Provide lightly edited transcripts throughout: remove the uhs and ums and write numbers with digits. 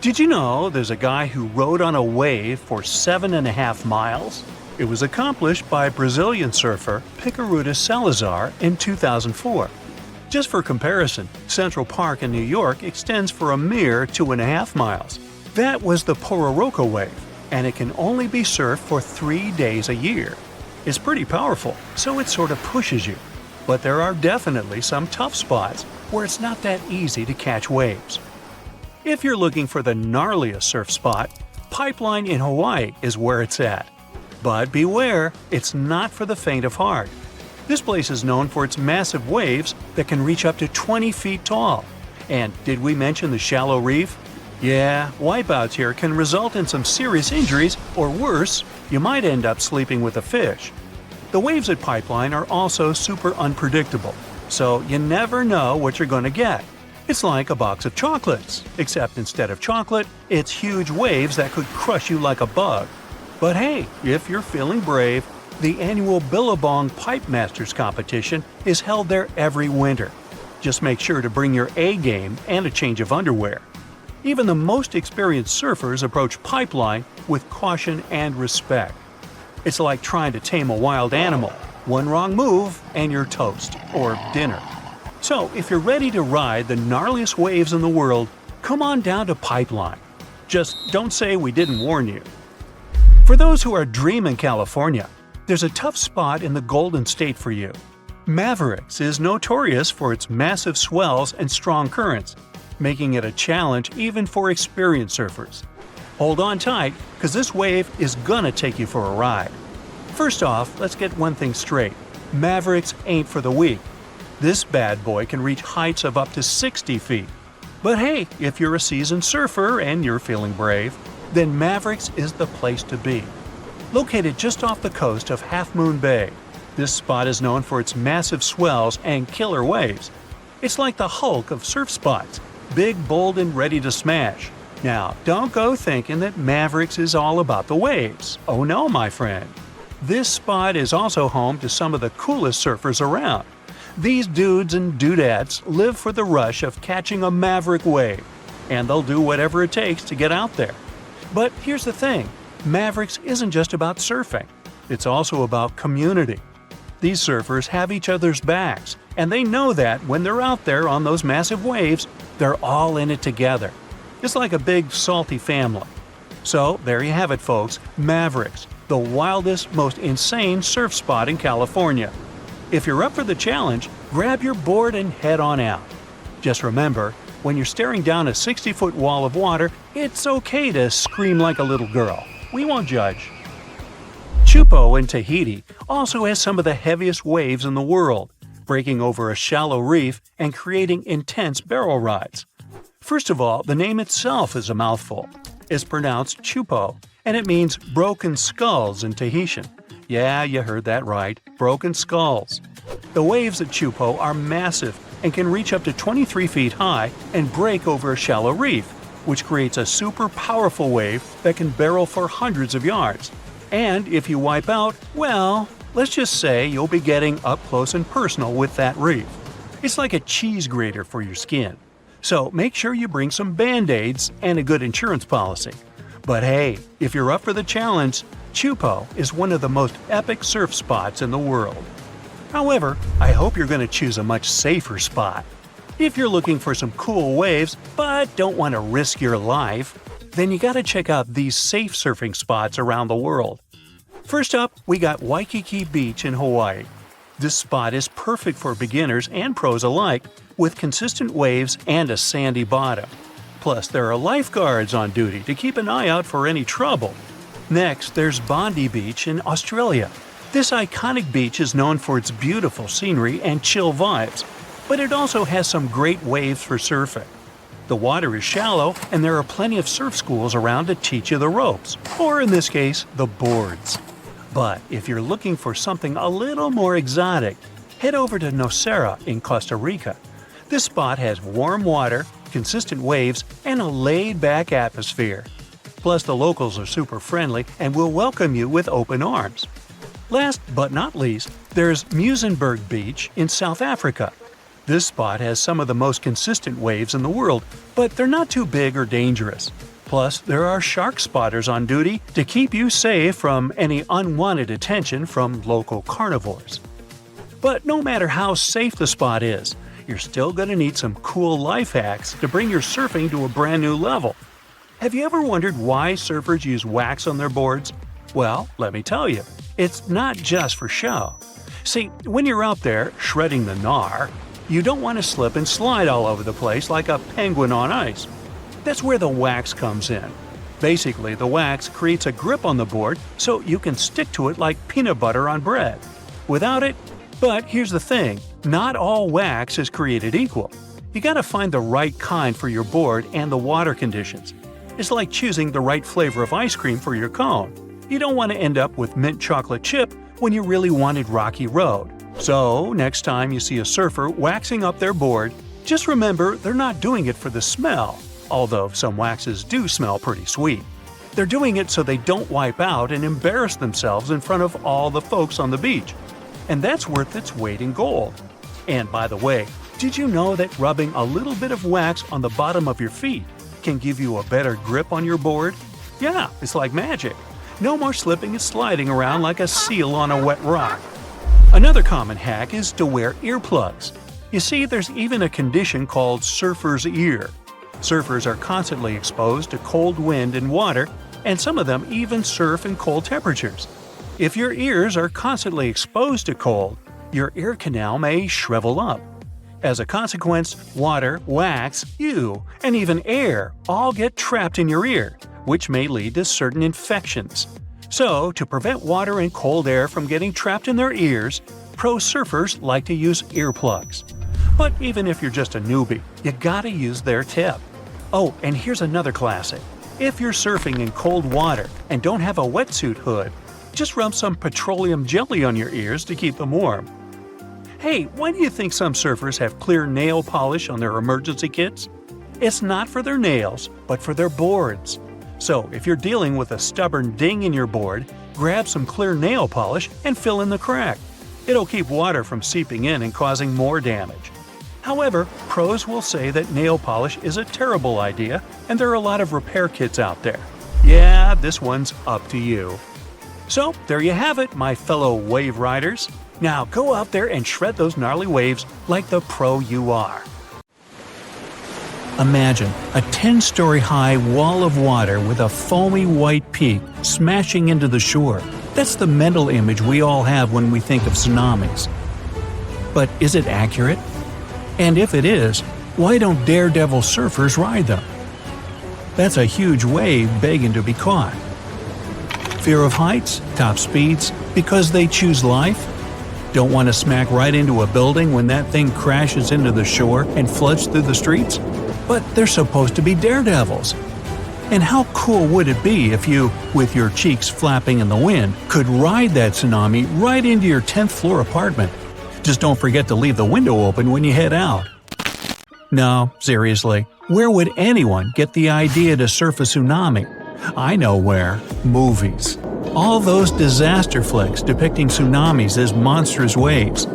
Did you know there's a guy who rode on a wave for 7.5 miles? It was accomplished by Brazilian surfer Picaruta Salazar in 2004. Just for comparison, Central Park in New York extends for a mere 2.5 miles. That was the Pororoca wave, and it can only be surfed for 3 days a year. It's pretty powerful, so it sort of pushes you. But there are definitely some tough spots where it's not that easy to catch waves. If you're looking for the gnarliest surf spot, Pipeline in Hawaii is where it's at. But beware, it's not for the faint of heart. This place is known for its massive waves that can reach up to 20 feet tall. And did we mention the shallow reef? Yeah, wipeouts here can result in some serious injuries, or worse, you might end up sleeping with a fish. The waves at Pipeline are also super unpredictable, so you never know what you're going to get. It's like a box of chocolates, except instead of chocolate, it's huge waves that could crush you like a bug. But hey, if you're feeling brave, the annual Billabong Pipe Masters competition is held there every winter. Just make sure to bring your A game and a change of underwear. Even the most experienced surfers approach Pipeline with caution and respect. It's like trying to tame a wild animal. One wrong move and you're toast, or dinner. So, if you're ready to ride the gnarliest waves in the world, come on down to Pipeline. Just don't say we didn't warn you. For those who are dreaming California, there's a tough spot in the Golden State for you. Mavericks is notorious for its massive swells and strong currents, making it a challenge even for experienced surfers. Hold on tight, because this wave is gonna take you for a ride. First off, let's get one thing straight. Mavericks ain't for the weak. This bad boy can reach heights of up to 60 feet. But hey, if you're a seasoned surfer and you're feeling brave, then Mavericks is the place to be. Located just off the coast of Half Moon Bay, this spot is known for its massive swells and killer waves. It's like the Hulk of surf spots, big, bold, and ready to smash. Now, don't go thinking that Mavericks is all about the waves. Oh no, my friend. This spot is also home to some of the coolest surfers around. These dudes and dudettes live for the rush of catching a maverick wave, and they'll do whatever it takes to get out there. But here's the thing, Mavericks isn't just about surfing, it's also about community. These surfers have each other's backs, and they know that when they're out there on those massive waves, they're all in it together. It's like a big, salty family. So there you have it, folks, Mavericks, the wildest, most insane surf spot in California. If you're up for the challenge, grab your board and head on out. Just remember, when you're staring down a 60-foot wall of water, it's okay to scream like a little girl. We won't judge. Chupo in Tahiti also has some of the heaviest waves in the world, breaking over a shallow reef and creating intense barrel rides. First of all, the name itself is a mouthful. It's pronounced Chupo, and it means broken skulls in Tahitian. Yeah, you heard that right, broken skulls. The waves at Chupo are massive and can reach up to 23 feet high and break over a shallow reef, which creates a super powerful wave that can barrel for hundreds of yards. And if you wipe out, well, let's just say you'll be getting up close and personal with that reef. It's like a cheese grater for your skin. So make sure you bring some Band-Aids and a good insurance policy. But hey, if you're up for the challenge, Chupo is one of the most epic surf spots in the world. However, I hope you're going to choose a much safer spot. If you're looking for some cool waves but don't want to risk your life, then you gotta check out these safe surfing spots around the world. First up, we got Waikiki Beach in Hawaii. This spot is perfect for beginners and pros alike, with consistent waves and a sandy bottom. Plus, there are lifeguards on duty to keep an eye out for any trouble. Next, there's Bondi Beach in Australia. This iconic beach is known for its beautiful scenery and chill vibes, but it also has some great waves for surfing. The water is shallow, and there are plenty of surf schools around to teach you the ropes, or in this case, the boards. But if you're looking for something a little more exotic, head over to Nazare in Costa Rica. This spot has warm water, consistent waves, and a laid-back atmosphere. Plus, the locals are super friendly and will welcome you with open arms. Last but not least, there's Muizenberg Beach in South Africa. This spot has some of the most consistent waves in the world, but they're not too big or dangerous. Plus, there are shark spotters on duty to keep you safe from any unwanted attention from local carnivores. But no matter how safe the spot is, you're still going to need some cool life hacks to bring your surfing to a brand new level. Have you ever wondered why surfers use wax on their boards? Well, let me tell you, it's not just for show. See, when you're out there shredding the gnar, you don't want to slip and slide all over the place like a penguin on ice. That's where the wax comes in. Basically, the wax creates a grip on the board so you can stick to it like peanut butter on bread. Without it, but here's the thing, not all wax is created equal. You gotta find the right kind for your board and the water conditions. It's like choosing the right flavor of ice cream for your cone. You don't want to end up with mint chocolate chip when you really wanted Rocky Road. So, next time you see a surfer waxing up their board, just remember they're not doing it for the smell, although some waxes do smell pretty sweet. They're doing it so they don't wipe out and embarrass themselves in front of all the folks on the beach. And that's worth its weight in gold. And by the way, did you know that rubbing a little bit of wax on the bottom of your feet can give you a better grip on your board? Yeah, it's like magic. No more slipping and sliding around like a seal on a wet rock. Another common hack is to wear earplugs. You see, there's even a condition called surfer's ear. Surfers are constantly exposed to cold wind and water, and some of them even surf in cold temperatures. If your ears are constantly exposed to cold, your ear canal may shrivel up. As a consequence, water, wax, you, and even air all get trapped in your ear, which may lead to certain infections. So, to prevent water and cold air from getting trapped in their ears, pro surfers like to use earplugs. But even if you're just a newbie, you gotta use their tip. Oh, and here's another classic. If you're surfing in cold water and don't have a wetsuit hood, just rub some petroleum jelly on your ears to keep them warm. Hey, why do you think some surfers have clear nail polish on their emergency kits? It's not for their nails, but for their boards. So, if you're dealing with a stubborn ding in your board, grab some clear nail polish and fill in the crack. It'll keep water from seeping in and causing more damage. However, pros will say that nail polish is a terrible idea, and there are a lot of repair kits out there. Yeah, this one's up to you. So, there you have it, my fellow wave riders. Now go out there and shred those gnarly waves like the pro you are. Imagine a 10-story high wall of water with a foamy white peak smashing into the shore. That's the mental image we all have when we think of tsunamis. But is it accurate? And if it is, why don't daredevil surfers ride them? That's a huge wave begging to be caught. Fear of heights, top speeds, because they choose life? Don't want to smack right into a building when that thing crashes into the shore and floods through the streets? But they're supposed to be daredevils. And how cool would it be if you, with your cheeks flapping in the wind, could ride that tsunami right into your 10th floor apartment? Just don't forget to leave the window open when you head out. No, seriously, where would anyone get the idea to surf a tsunami? I know where. Movies. All those disaster flicks depicting tsunamis as monstrous waves.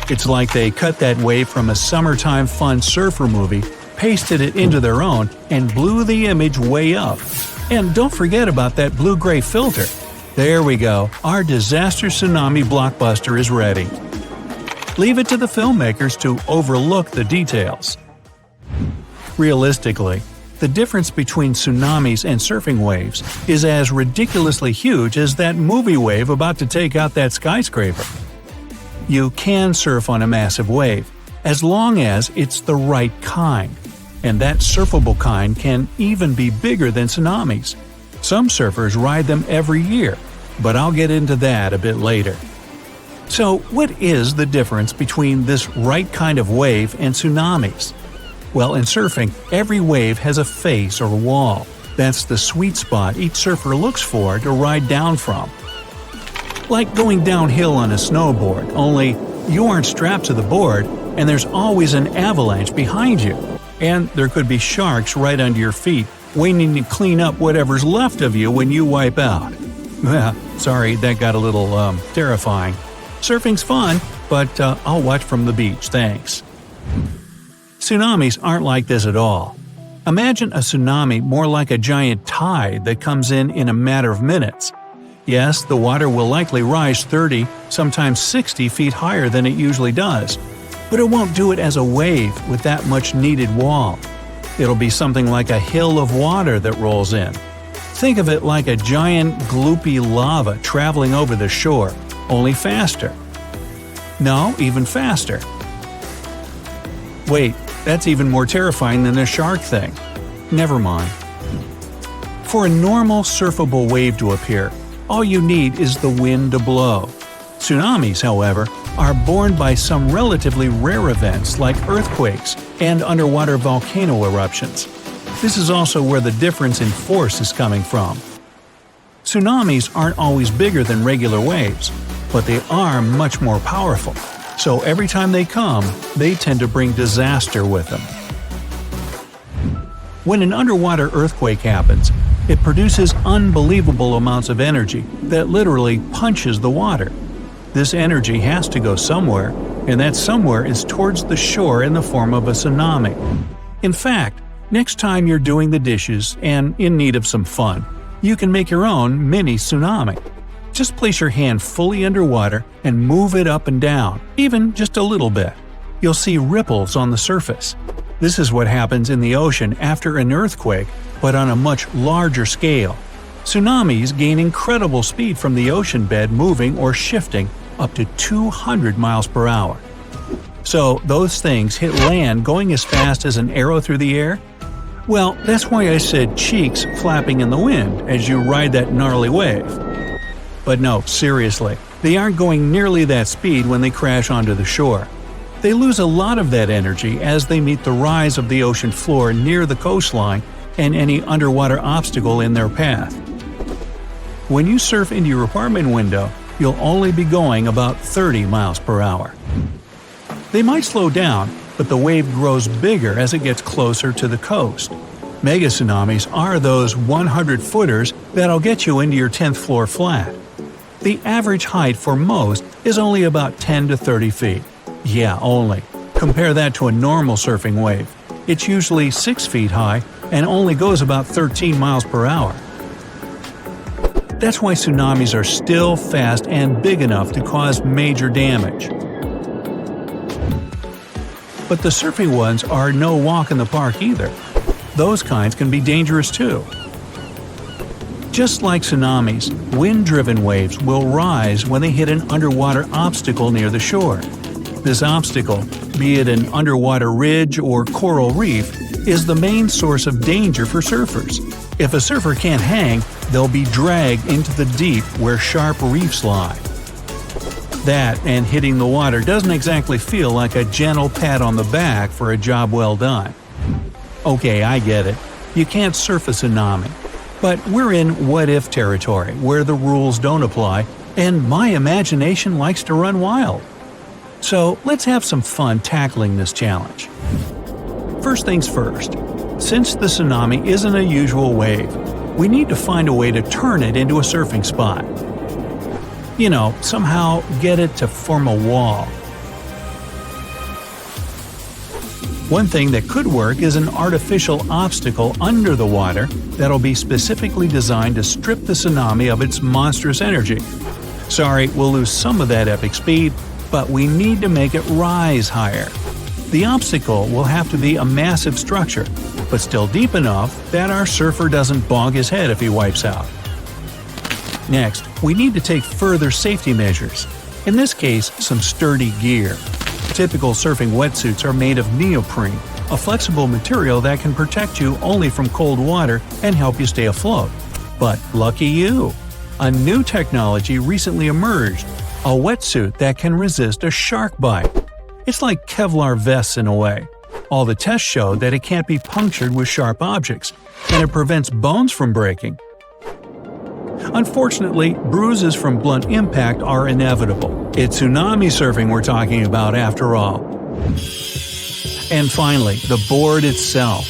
It's like they cut that wave from a summertime fun surfer movie, pasted it into their own, and blew the image way up. And don't forget about that blue-gray filter. There we go, our disaster tsunami blockbuster is ready. Leave it to the filmmakers to overlook the details. Realistically, the difference between tsunamis and surfing waves is as ridiculously huge as that movie wave about to take out that skyscraper. You can surf on a massive wave, as long as it's the right kind. And that surfable kind can even be bigger than tsunamis. Some surfers ride them every year, but I'll get into that a bit later. So, what is the difference between this right kind of wave and tsunamis? Well, in surfing, every wave has a face or wall. That's the sweet spot each surfer looks for to ride down from. Like going downhill on a snowboard, only you aren't strapped to the board and there's always an avalanche behind you. And there could be sharks right under your feet, waiting to clean up whatever's left of you when you wipe out. Sorry, that got a little, terrifying. Surfing's fun, but I'll watch from the beach, thanks. Tsunamis aren't like this at all. Imagine a tsunami more like a giant tide that comes in a matter of minutes. Yes, the water will likely rise 30, sometimes 60 feet higher than it usually does, but it won't do it as a wave with that much needed wall. It'll be something like a hill of water that rolls in. Think of it like a giant gloopy lava traveling over the shore, only faster. No, even faster. Wait, that's even more terrifying than the shark thing. Never mind. For a normal surfable wave to appear, all you need is the wind to blow. Tsunamis, however, are born by some relatively rare events like earthquakes and underwater volcano eruptions. This is also where the difference in force is coming from. Tsunamis aren't always bigger than regular waves, but they are much more powerful. So every time they come, they tend to bring disaster with them. When an underwater earthquake happens, it produces unbelievable amounts of energy that literally punches the water. This energy has to go somewhere, and that somewhere is towards the shore in the form of a tsunami. In fact, next time you're doing the dishes and in need of some fun, you can make your own mini tsunami. Just place your hand fully underwater and move it up and down, even just a little bit. You'll see ripples on the surface. This is what happens in the ocean after an earthquake, but on a much larger scale. Tsunamis gain incredible speed from the ocean bed moving or shifting up to 200 miles per hour. So those things hit land going as fast as an arrow through the air? Well, that's why I said cheeks flapping in the wind as you ride that gnarly wave. But no, seriously, they aren't going nearly that speed when they crash onto the shore. They lose a lot of that energy as they meet the rise of the ocean floor near the coastline and any underwater obstacle in their path. When you surf into your apartment window, you'll only be going about 30 miles per hour. They might slow down, but the wave grows bigger as it gets closer to the coast. Mega tsunamis are those 100-footers that'll get you into your 10th floor flat. The average height for most is only about 10 to 30 feet. Yeah, only. Compare that to a normal surfing wave. It's usually 6 feet high and only goes about 13 miles per hour. That's why tsunamis are still fast and big enough to cause major damage. But the surfing ones are no walk in the park either. Those kinds can be dangerous too. Just like tsunamis, wind-driven waves will rise when they hit an underwater obstacle near the shore. This obstacle, be it an underwater ridge or coral reef, is the main source of danger for surfers. If a surfer can't hang, they'll be dragged into the deep where sharp reefs lie. That and hitting the water doesn't exactly feel like a gentle pat on the back for a job well done. Okay, I get it. You can't surf a tsunami. But we're in what-if territory, where the rules don't apply, and my imagination likes to run wild. So let's have some fun tackling this challenge. First things first, since the tsunami isn't a usual wave, we need to find a way to turn it into a surfing spot. You know, somehow get it to form a wall. One thing that could work is an artificial obstacle under the water that'll be specifically designed to strip the tsunami of its monstrous energy. Sorry, we'll lose some of that epic speed, but we need to make it rise higher. The obstacle will have to be a massive structure, but still deep enough that our surfer doesn't bonk his head if he wipes out. Next, we need to take further safety measures. In this case, some sturdy gear. Typical surfing wetsuits are made of neoprene, a flexible material that can protect you only from cold water and help you stay afloat. But lucky you! A new technology recently emerged, a wetsuit that can resist a shark bite. It's like Kevlar vests in a way. All the tests show that it can't be punctured with sharp objects, and it prevents bones from breaking. Unfortunately, bruises from blunt impact are inevitable. It's tsunami surfing we're talking about after all. And finally, the board itself.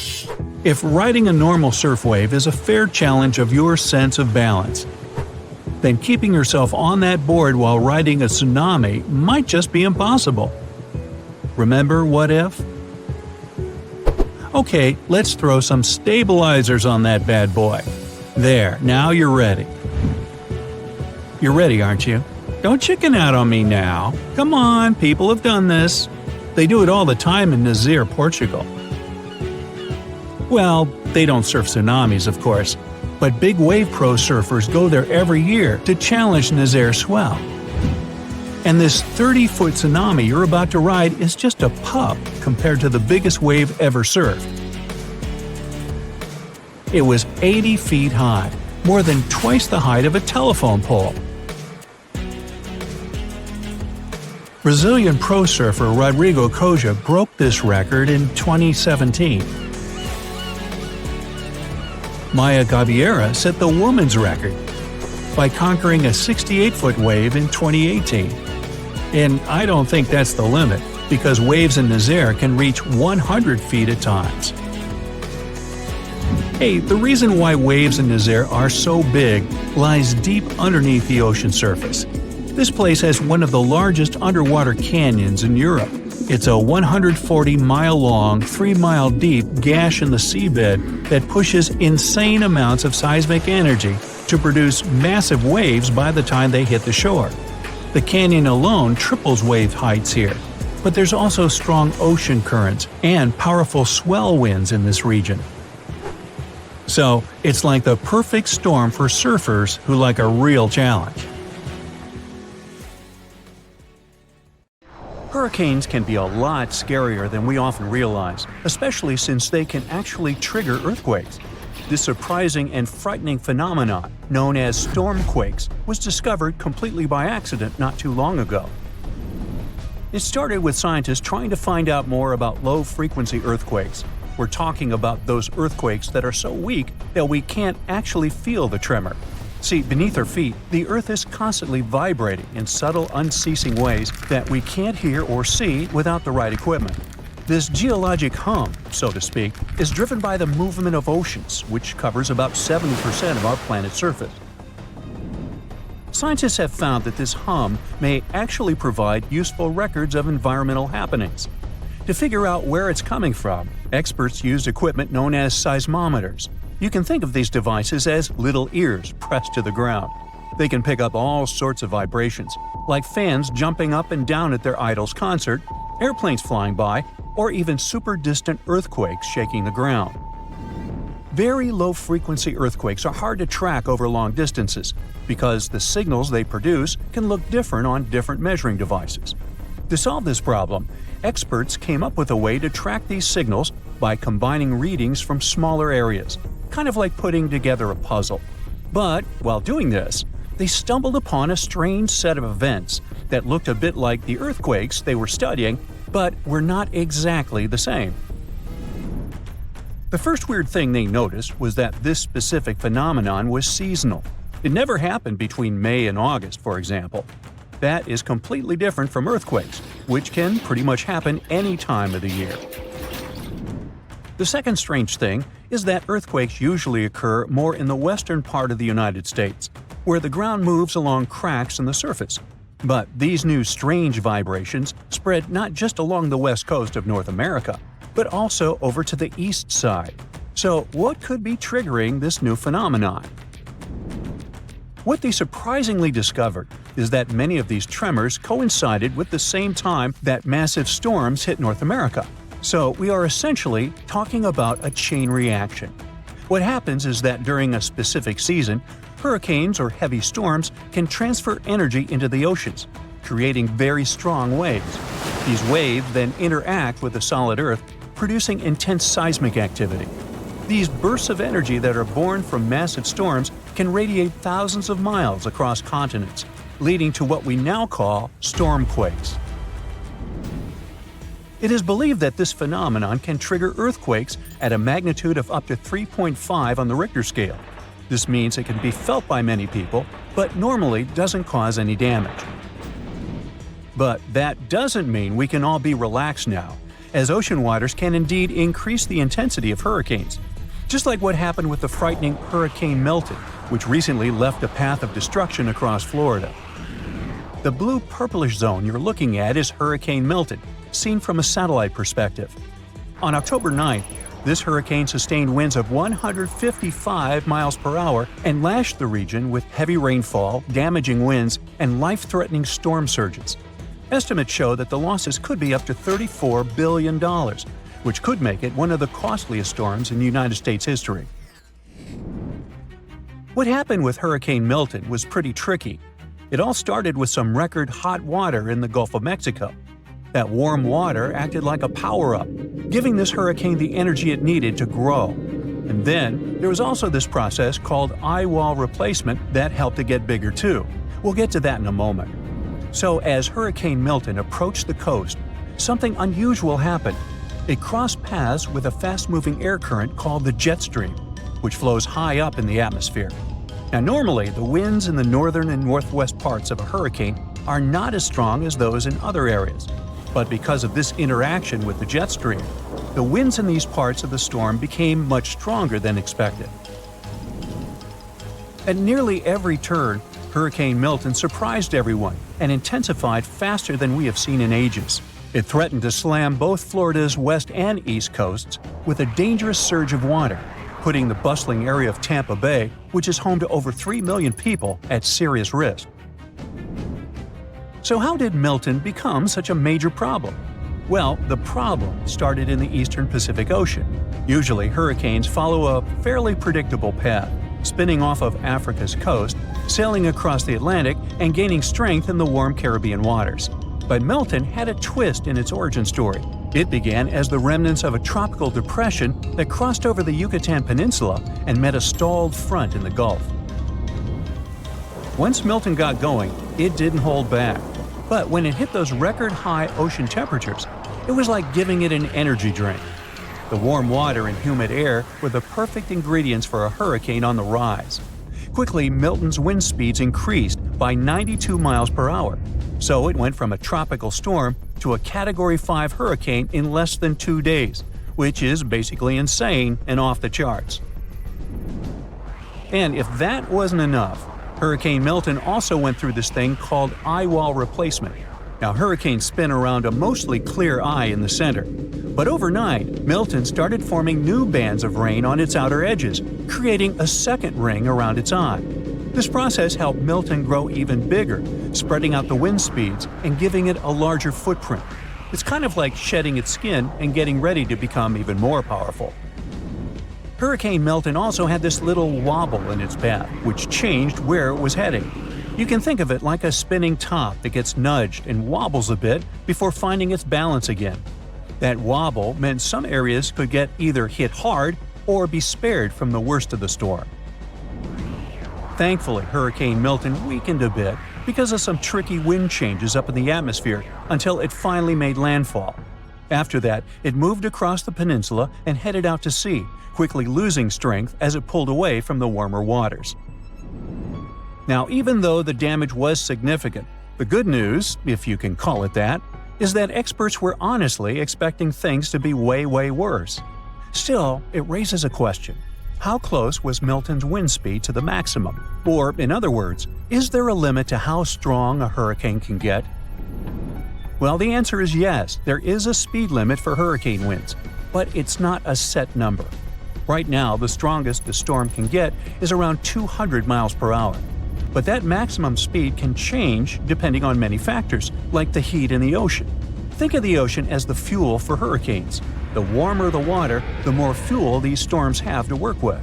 If riding a normal surf wave is a fair challenge of your sense of balance, then keeping yourself on that board while riding a tsunami might just be impossible. Remember what if? Okay, let's throw some stabilizers on that bad boy. There, now you're ready. You're ready, aren't you? Don't chicken out on me now. Come on, people have done this. They do it all the time in Nazare, Portugal. Well, they don't surf tsunamis, of course, but big wave pro surfers go there every year to challenge Nazare swell. And this 30-foot tsunami you're about to ride is just a pup compared to the biggest wave ever surfed. It was 80 feet high, more than twice the height of a telephone pole. Brazilian pro surfer Rodrigo Coja broke this record in 2017. Maya Gabeira set the women's record by conquering a 68-foot wave in 2018. And I don't think that's the limit, because waves in Nazare can reach 100 feet at times. Hey, the reason why waves in Nazare are so big lies deep underneath the ocean surface. This place has one of the largest underwater canyons in Europe. It's a 140-mile-long, 3-mile-deep gash in the seabed that pushes insane amounts of seismic energy to produce massive waves by the time they hit the shore. The canyon alone triples wave heights here, but there's also strong ocean currents and powerful swell winds in this region. So, it's like the perfect storm for surfers who like a real challenge. Hurricanes can be a lot scarier than we often realize, especially since they can actually trigger earthquakes. This surprising and frightening phenomenon, known as storm quakes, was discovered completely by accident not too long ago. It started with scientists trying to find out more about low-frequency earthquakes. We're talking about those earthquakes that are so weak that we can't actually feel the tremor. See, beneath our feet, the Earth is constantly vibrating in subtle, unceasing ways that we can't hear or see without the right equipment. This geologic hum, so to speak, is driven by the movement of oceans, which covers about 70% of our planet's surface. Scientists have found that this hum may actually provide useful records of environmental happenings. To figure out where it's coming from, experts used equipment known as seismometers. You can think of these devices as little ears pressed to the ground. They can pick up all sorts of vibrations, like fans jumping up and down at their idol's concert, airplanes flying by, or even super distant earthquakes shaking the ground. Very low-frequency earthquakes are hard to track over long distances because the signals they produce can look different on different measuring devices. To solve this problem, experts came up with a way to track these signals by combining readings from smaller areas, kind of like putting together a puzzle. But while doing this, they stumbled upon a strange set of events that looked a bit like the earthquakes they were studying, but were not exactly the same. The first weird thing they noticed was that this specific phenomenon was seasonal. It never happened between May and August, for example. That is completely different from earthquakes, which can pretty much happen any time of the year. The second strange thing is that earthquakes usually occur more in the western part of the United States, where the ground moves along cracks in the surface. But these new strange vibrations spread not just along the west coast of North America, but also over to the east side. So what could be triggering this new phenomenon? What they surprisingly discovered is that many of these tremors coincided with the same time that massive storms hit North America. So we are essentially talking about a chain reaction. What happens is that during a specific season, hurricanes or heavy storms can transfer energy into the oceans, creating very strong waves. These waves then interact with the solid Earth, producing intense seismic activity. These bursts of energy that are born from massive storms can radiate thousands of miles across continents, leading to what we now call storm quakes. It is believed that this phenomenon can trigger earthquakes at a magnitude of up to 3.5 on the Richter scale. This means it can be felt by many people, but normally doesn't cause any damage. But that doesn't mean we can all be relaxed now, as ocean waters can indeed increase the intensity of hurricanes. Just like what happened with the frightening Hurricane Milton, which recently left a path of destruction across Florida. The blue-purplish zone you're looking at is Hurricane Milton, seen from a satellite perspective. On October 9th, This hurricane sustained winds of 155 miles per hour and lashed the region with heavy rainfall, damaging winds, and life-threatening storm surges. Estimates show that the losses could be up to $34 billion, which could make it one of the costliest storms in United States history. What happened with Hurricane Milton was pretty tricky. It all started with some record hot water in the Gulf of Mexico. That warm water acted like a power-up, giving this hurricane the energy it needed to grow. And then, there was also this process called eye wall replacement that helped it get bigger too. We'll get to that in a moment. So as Hurricane Milton approached the coast, something unusual happened. It crossed paths with a fast-moving air current called the jet stream, which flows high up in the atmosphere. Now normally, the winds in the northern and northwest parts of a hurricane are not as strong as those in other areas. But because of this interaction with the jet stream, the winds in these parts of the storm became much stronger than expected. At nearly every turn, Hurricane Milton surprised everyone and intensified faster than we have seen in ages. It threatened to slam both Florida's west and east coasts with a dangerous surge of water, putting the bustling area of Tampa Bay, which is home to over 3 million people, at serious risk. So how did Milton become such a major problem? Well, the problem started in the eastern Pacific Ocean. Usually, hurricanes follow a fairly predictable path, spinning off of Africa's coast, sailing across the Atlantic, and gaining strength in the warm Caribbean waters. But Milton had a twist in its origin story. It began as the remnants of a tropical depression that crossed over the Yucatan Peninsula and met a stalled front in the Gulf. Once Milton got going, it didn't hold back. But when it hit those record-high ocean temperatures, it was like giving it an energy drink. The warm water and humid air were the perfect ingredients for a hurricane on the rise. Quickly, Milton's wind speeds increased by 92 miles per hour. So it went from a tropical storm to a Category 5 hurricane in less than 2 days, which is basically insane and off the charts. And if that wasn't enough, Hurricane Milton also went through this thing called eye wall replacement. Now, hurricanes spin around a mostly clear eye in the center. But overnight, Milton started forming new bands of rain on its outer edges, creating a second ring around its eye. This process helped Milton grow even bigger, spreading out the wind speeds and giving it a larger footprint. It's kind of like shedding its skin and getting ready to become even more powerful. Hurricane Milton also had this little wobble in its path, which changed where it was heading. You can think of it like a spinning top that gets nudged and wobbles a bit before finding its balance again. That wobble meant some areas could get either hit hard or be spared from the worst of the storm. Thankfully, Hurricane Milton weakened a bit because of some tricky wind changes up in the atmosphere until it finally made landfall. After that, it moved across the peninsula and headed out to sea, quickly losing strength as it pulled away from the warmer waters. Now, even though the damage was significant, the good news, if you can call it that, is that experts were honestly expecting things to be way worse. Still, it raises a question. How close was Milton's wind speed to the maximum? Or, in other words, is there a limit to how strong a hurricane can get? Well, the answer is yes, there is a speed limit for hurricane winds, but it's not a set number. Right now, the strongest the storm can get is around 200 miles per hour. But that maximum speed can change depending on many factors, like the heat in the ocean. Think of the ocean as the fuel for hurricanes. The warmer the water, the more fuel these storms have to work with.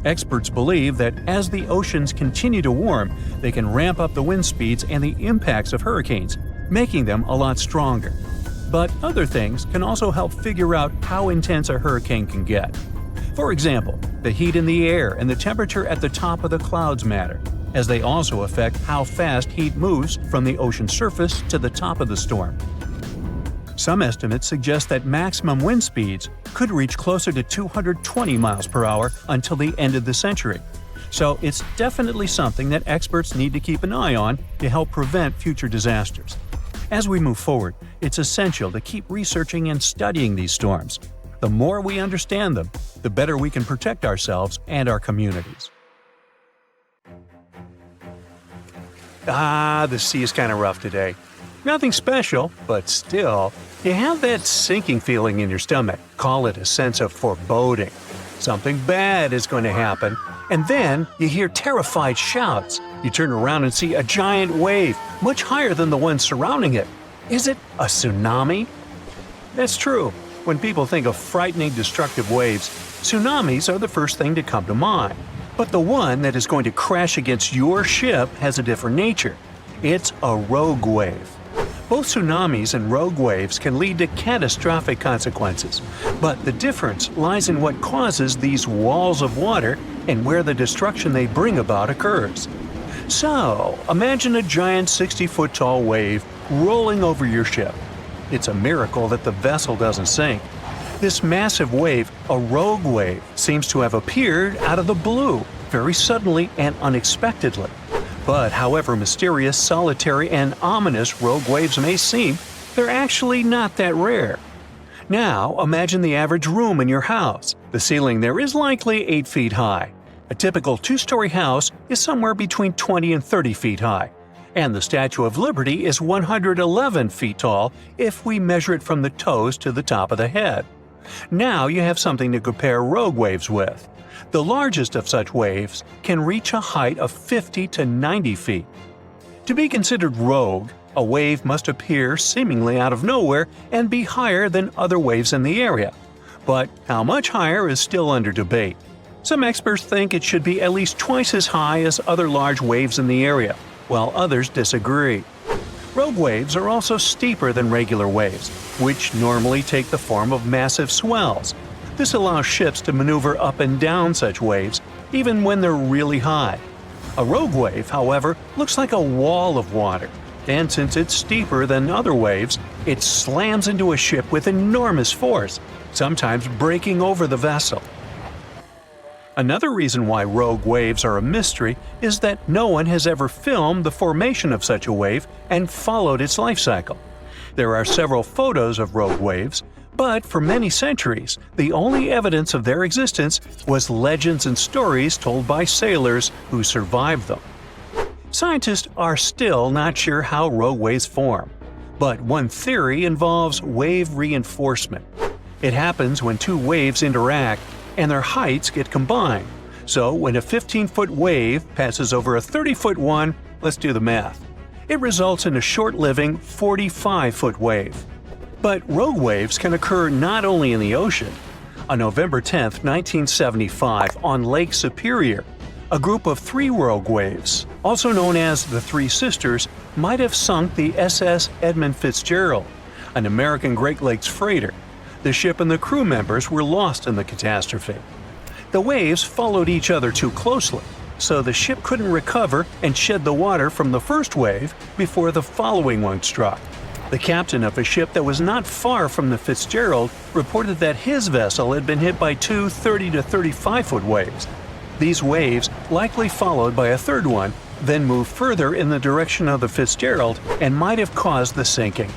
Experts believe that as the oceans continue to warm, they can ramp up the wind speeds and the impacts of hurricanes, making them a lot stronger. But other things can also help figure out how intense a hurricane can get. For example, the heat in the air and the temperature at the top of the clouds matter, as they also affect how fast heat moves from the ocean surface to the top of the storm. Some estimates suggest that maximum wind speeds could reach closer to 220 miles per hour until the end of the century. So it's definitely something that experts need to keep an eye on to help prevent future disasters. As we move forward, it's essential to keep researching and studying these storms. The more we understand them, the better we can protect ourselves and our communities. The sea is kind of rough today. Nothing special, but still, you have that sinking feeling in your stomach. Call it a sense of foreboding. Something bad is going to happen, and then you hear terrified shouts. You turn around and see a giant wave, much higher than the one surrounding it. Is it a tsunami? That's true. When people think of frightening, destructive waves, tsunamis are the first thing to come to mind. But the one that is going to crash against your ship has a different nature. It's a rogue wave. Both tsunamis and rogue waves can lead to catastrophic consequences, but the difference lies in what causes these walls of water and where the destruction they bring about occurs. So, imagine a giant 60-foot tall wave rolling over your ship. It's a miracle that the vessel doesn't sink. This massive wave, a rogue wave, seems to have appeared out of the blue, very suddenly and unexpectedly. But however mysterious, solitary, and ominous rogue waves may seem, they're actually not that rare. Now, imagine the average room in your house. The ceiling there is likely 8 feet high. A typical 2-story house is somewhere between 20 and 30 feet high. And the Statue of Liberty is 111 feet tall if we measure it from the toes to the top of the head. Now you have something to compare rogue waves with. The largest of such waves can reach a height of 50 to 90 feet. To be considered rogue, a wave must appear seemingly out of nowhere and be higher than other waves in the area. But how much higher is still under debate. Some experts think it should be at least twice as high as other large waves in the area, while others disagree. Rogue waves are also steeper than regular waves, which normally take the form of massive swells. This allows ships to maneuver up and down such waves, even when they're really high. A rogue wave, however, looks like a wall of water, and since it's steeper than other waves, it slams into a ship with enormous force, sometimes breaking over the vessel. Another reason why rogue waves are a mystery is that no one has ever filmed the formation of such a wave and followed its life cycle. There are several photos of rogue waves, but for many centuries, the only evidence of their existence was legends and stories told by sailors who survived them. Scientists are still not sure how rogue waves form, but one theory involves wave reinforcement. It happens when two waves interact and their heights get combined. So when a 15-foot wave passes over a 30-foot one, let's do the math. It results in a short-living 45-foot wave. But rogue waves can occur not only in the ocean. On November 10, 1975, on Lake Superior, a group of 3 rogue waves, also known as the Three Sisters, might have sunk the SS Edmund Fitzgerald, an American Great Lakes freighter. The ship and the crew members were lost in the catastrophe. The waves followed each other too closely, so the ship couldn't recover and shed the water from the first wave before the following one struck. The captain of a ship that was not far from the Fitzgerald reported that his vessel had been hit by 2 30 to 35-foot waves. These waves, likely followed by a third one, then moved further in the direction of the Fitzgerald and might have caused the sinking.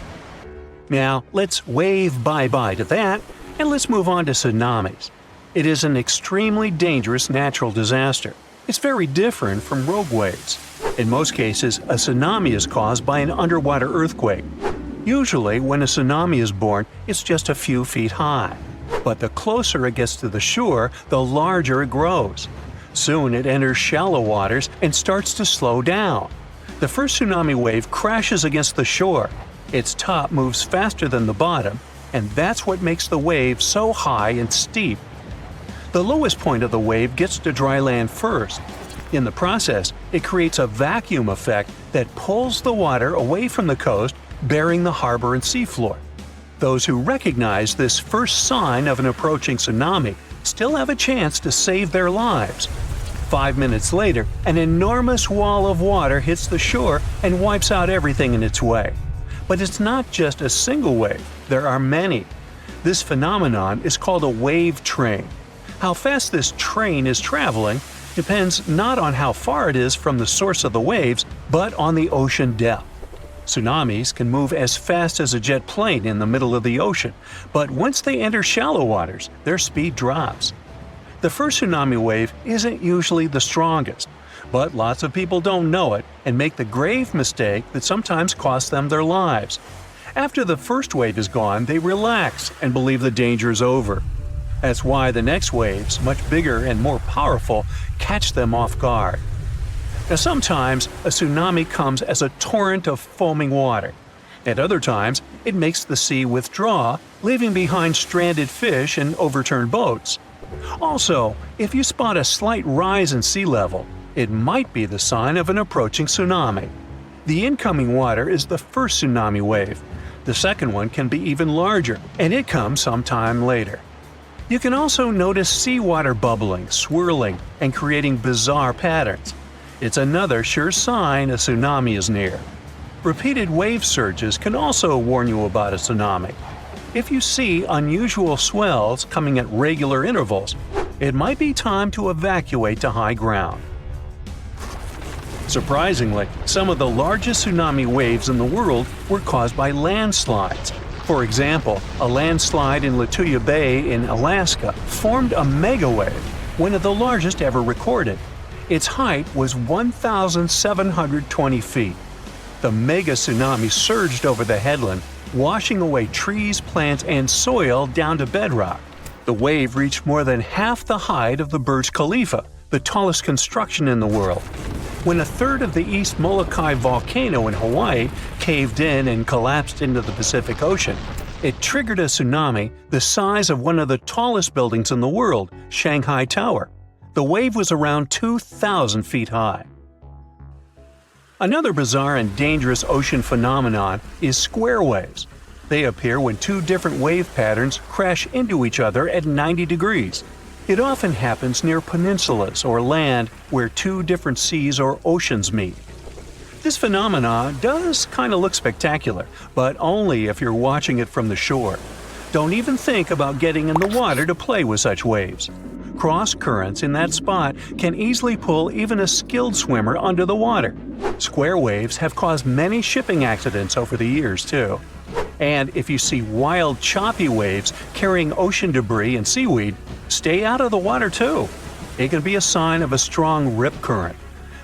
Now, let's wave bye-bye to that, and let's move on to tsunamis. It is an extremely dangerous natural disaster. It's very different from rogue waves. In most cases, a tsunami is caused by an underwater earthquake. Usually, when a tsunami is born, it's just a few feet high. But the closer it gets to the shore, the larger it grows. Soon it enters shallow waters and starts to slow down. The first tsunami wave crashes against the shore. Its top moves faster than the bottom, and that's what makes the wave so high and steep. The lowest point of the wave gets to dry land first. In the process, it creates a vacuum effect that pulls the water away from the coast, bearing the harbor and seafloor. Those who recognize this first sign of an approaching tsunami still have a chance to save their lives. 5 minutes later, an enormous wall of water hits the shore and wipes out everything in its way. But it's not just a single wave, there are many. This phenomenon is called a wave train. How fast this train is traveling depends not on how far it is from the source of the waves, but on the ocean depth. Tsunamis can move as fast as a jet plane in the middle of the ocean, but once they enter shallow waters, their speed drops. The first tsunami wave isn't usually the strongest, But lots of people don't know it and make the grave mistake that sometimes costs them their lives. After the first wave is gone, they relax and believe the danger is over. That's why the next waves, much bigger and more powerful, catch them off guard. Now sometimes a tsunami comes as a torrent of foaming water. At other times, it makes the sea withdraw, leaving behind stranded fish and overturned boats. Also, if you spot a slight rise in sea level, it might be the sign of an approaching tsunami. The incoming water is the first tsunami wave. The second one can be even larger, and it comes sometime later. You can also notice seawater bubbling, swirling, and creating bizarre patterns. It's another sure sign a tsunami is near. Repeated wave surges can also warn you about a tsunami. If you see unusual swells coming at regular intervals, it might be time to evacuate to high ground. Surprisingly, some of the largest tsunami waves in the world were caused by landslides. For example, a landslide in Lituya Bay in Alaska formed a megawave, one of the largest ever recorded. Its height was 1,720 feet. The mega tsunami surged over the headland, washing away trees, plants, and soil down to bedrock. The wave reached more than half the height of the Burj Khalifa, the tallest construction in the world. When a third of the East Molokai volcano in Hawaii caved in and collapsed into the Pacific Ocean, it triggered a tsunami the size of one of the tallest buildings in the world, Shanghai Tower. The wave was around 2,000 feet high. Another bizarre and dangerous ocean phenomenon is square waves. They appear when two different wave patterns crash into each other at 90 degrees. It often happens near peninsulas or land where two different seas or oceans meet. This phenomenon does kind of look spectacular, but only if you're watching it from the shore. Don't even think about getting in the water to play with such waves. Cross currents in that spot can easily pull even a skilled swimmer under the water. Square waves have caused many shipping accidents over the years, too. And if you see wild, choppy waves carrying ocean debris and seaweed, stay out of the water too. It can be a sign of a strong rip current.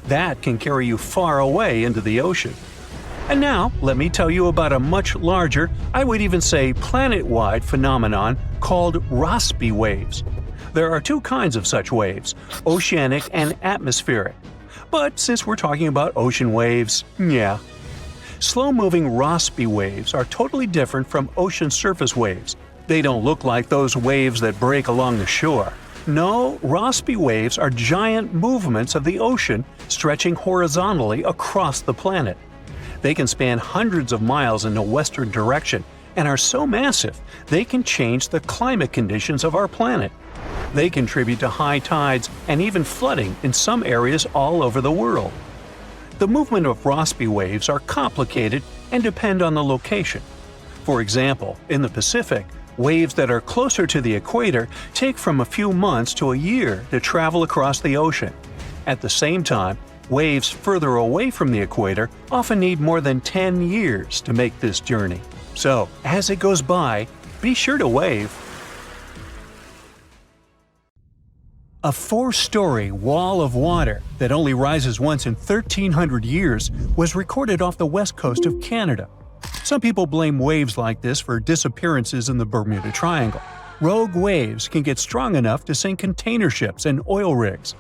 That can carry you far away into the ocean. And now, let me tell you about a much larger, I would even say planet-wide phenomenon called Rossby waves. There are two kinds of such waves, oceanic and atmospheric. But since we're talking about ocean waves, yeah. Slow-moving Rossby waves are totally different from ocean surface waves. They don't look like those waves that break along the shore. No, Rossby waves are giant movements of the ocean stretching horizontally across the planet. They can span hundreds of miles in a western direction and are so massive they can change the climate conditions of our planet. They contribute to high tides and even flooding in some areas all over the world. The movement of Rossby waves are complicated and depend on the location. For example, in the Pacific, waves that are closer to the equator take from a few months to a year to travel across the ocean. At the same time, waves further away from the equator often need more than 10 years to make this journey. So, as it goes by, be sure to wave. A 4-story wall of water that only rises once in 1,300 years was recorded off the west coast of Canada. Some people blame waves like this for disappearances in the Bermuda Triangle. Rogue waves can get strong enough to sink container ships and oil rigs.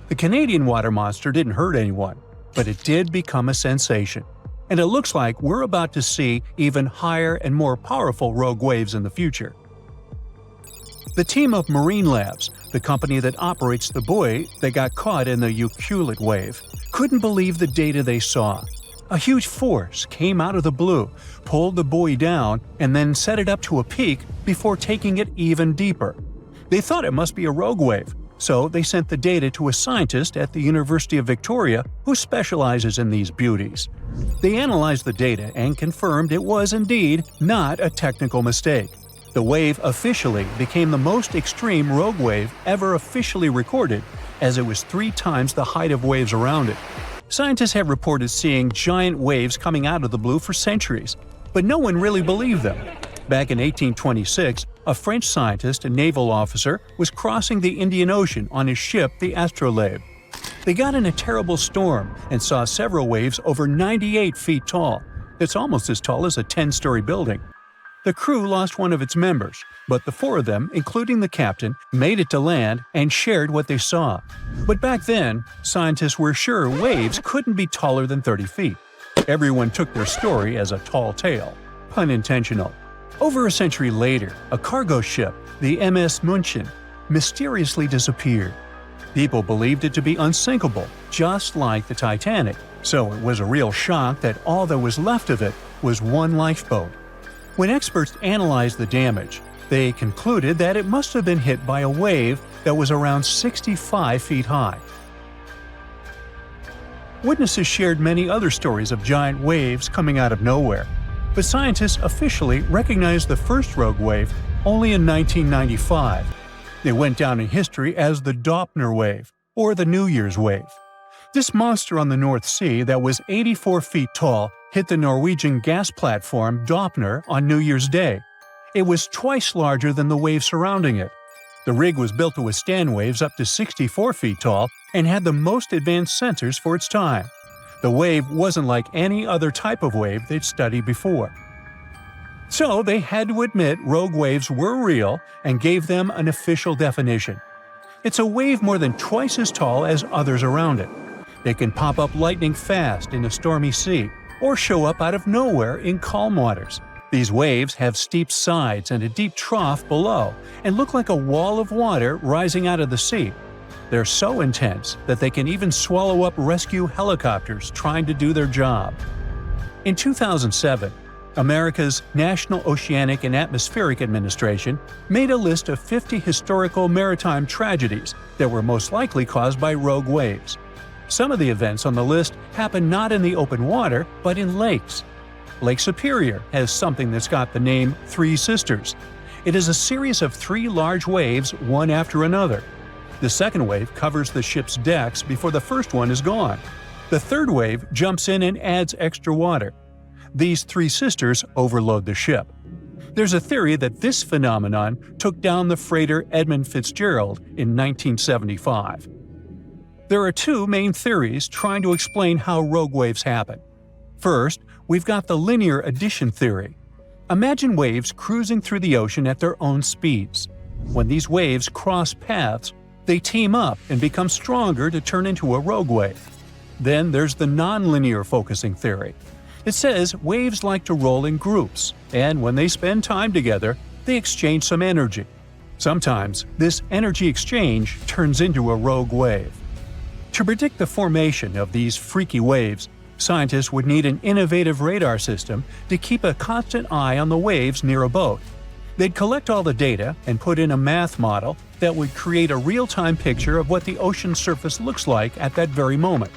The Canadian water monster didn't hurt anyone, but it did become a sensation. And it looks like we're about to see even higher and more powerful rogue waves in the future. The team of Marine Labs, the company that operates the buoy that got caught in the Ucluelet wave, couldn't believe the data they saw. A huge force came out of the blue, pulled the buoy down, and then set it up to a peak before taking it even deeper. They thought it must be a rogue wave, so they sent the data to a scientist at the University of Victoria who specializes in these beauties. They analyzed the data and confirmed it was indeed not a technical mistake. The wave officially became the most extreme rogue wave ever officially recorded, as it was 3 times the height of waves around it. Scientists have reported seeing giant waves coming out of the blue for centuries, but no one really believed them. Back in 1826, a French scientist and naval officer was crossing the Indian Ocean on his ship, the Astrolabe. They got in a terrible storm and saw several waves over 98 feet tall. It's almost as tall as a 10-story building. The crew lost one of its members, but the four of them, including the captain, made it to land and shared what they saw. But back then, scientists were sure waves couldn't be taller than 30 feet. Everyone took their story as a tall tale. Pun intentional. Over a century later, a cargo ship, the MS München, mysteriously disappeared. People believed it to be unsinkable, just like the Titanic, so it was a real shock that all that was left of it was one lifeboat. When experts analyzed the damage, they concluded that it must have been hit by a wave that was around 65 feet high. Witnesses shared many other stories of giant waves coming out of nowhere, but scientists officially recognized the first rogue wave only in 1995. It went down in history as the Doppler wave, or the New Year's wave. This monster on the North Sea that was 84 feet tall hit the Norwegian gas platform Doppler on New Year's Day. It was twice larger than the wave surrounding it. The rig was built to withstand waves up to 64 feet tall and had the most advanced sensors for its time. The wave wasn't like any other type of wave they'd studied before. So they had to admit rogue waves were real and gave them an official definition. It's a wave more than twice as tall as others around it. They can pop up lightning fast in a stormy sea, or show up out of nowhere in calm waters. These waves have steep sides and a deep trough below, and look like a wall of water rising out of the sea. They're so intense that they can even swallow up rescue helicopters trying to do their job. In 2007, America's National Oceanic and Atmospheric Administration made a list of 50 historical maritime tragedies that were most likely caused by rogue waves. Some of the events on the list happened not in the open water, but in lakes. Lake Superior has something that's got the name Three Sisters. It is a series of three large waves, one after another. The second wave covers the ship's decks before the first one is gone. The third wave jumps in and adds extra water. These three sisters overload the ship. There's a theory that this phenomenon took down the freighter Edmund Fitzgerald in 1975. There are two main theories trying to explain how rogue waves happen. First, we've got the linear addition theory. Imagine waves cruising through the ocean at their own speeds. When these waves cross paths, they team up and become stronger to turn into a rogue wave. Then there's the nonlinear focusing theory. It says waves like to roll in groups, and when they spend time together, they exchange some energy. Sometimes, this energy exchange turns into a rogue wave. To predict the formation of these freaky waves, scientists would need an innovative radar system to keep a constant eye on the waves near a boat. They'd collect all the data and put in a math model that would create a real-time picture of what the ocean surface looks like at that very moment.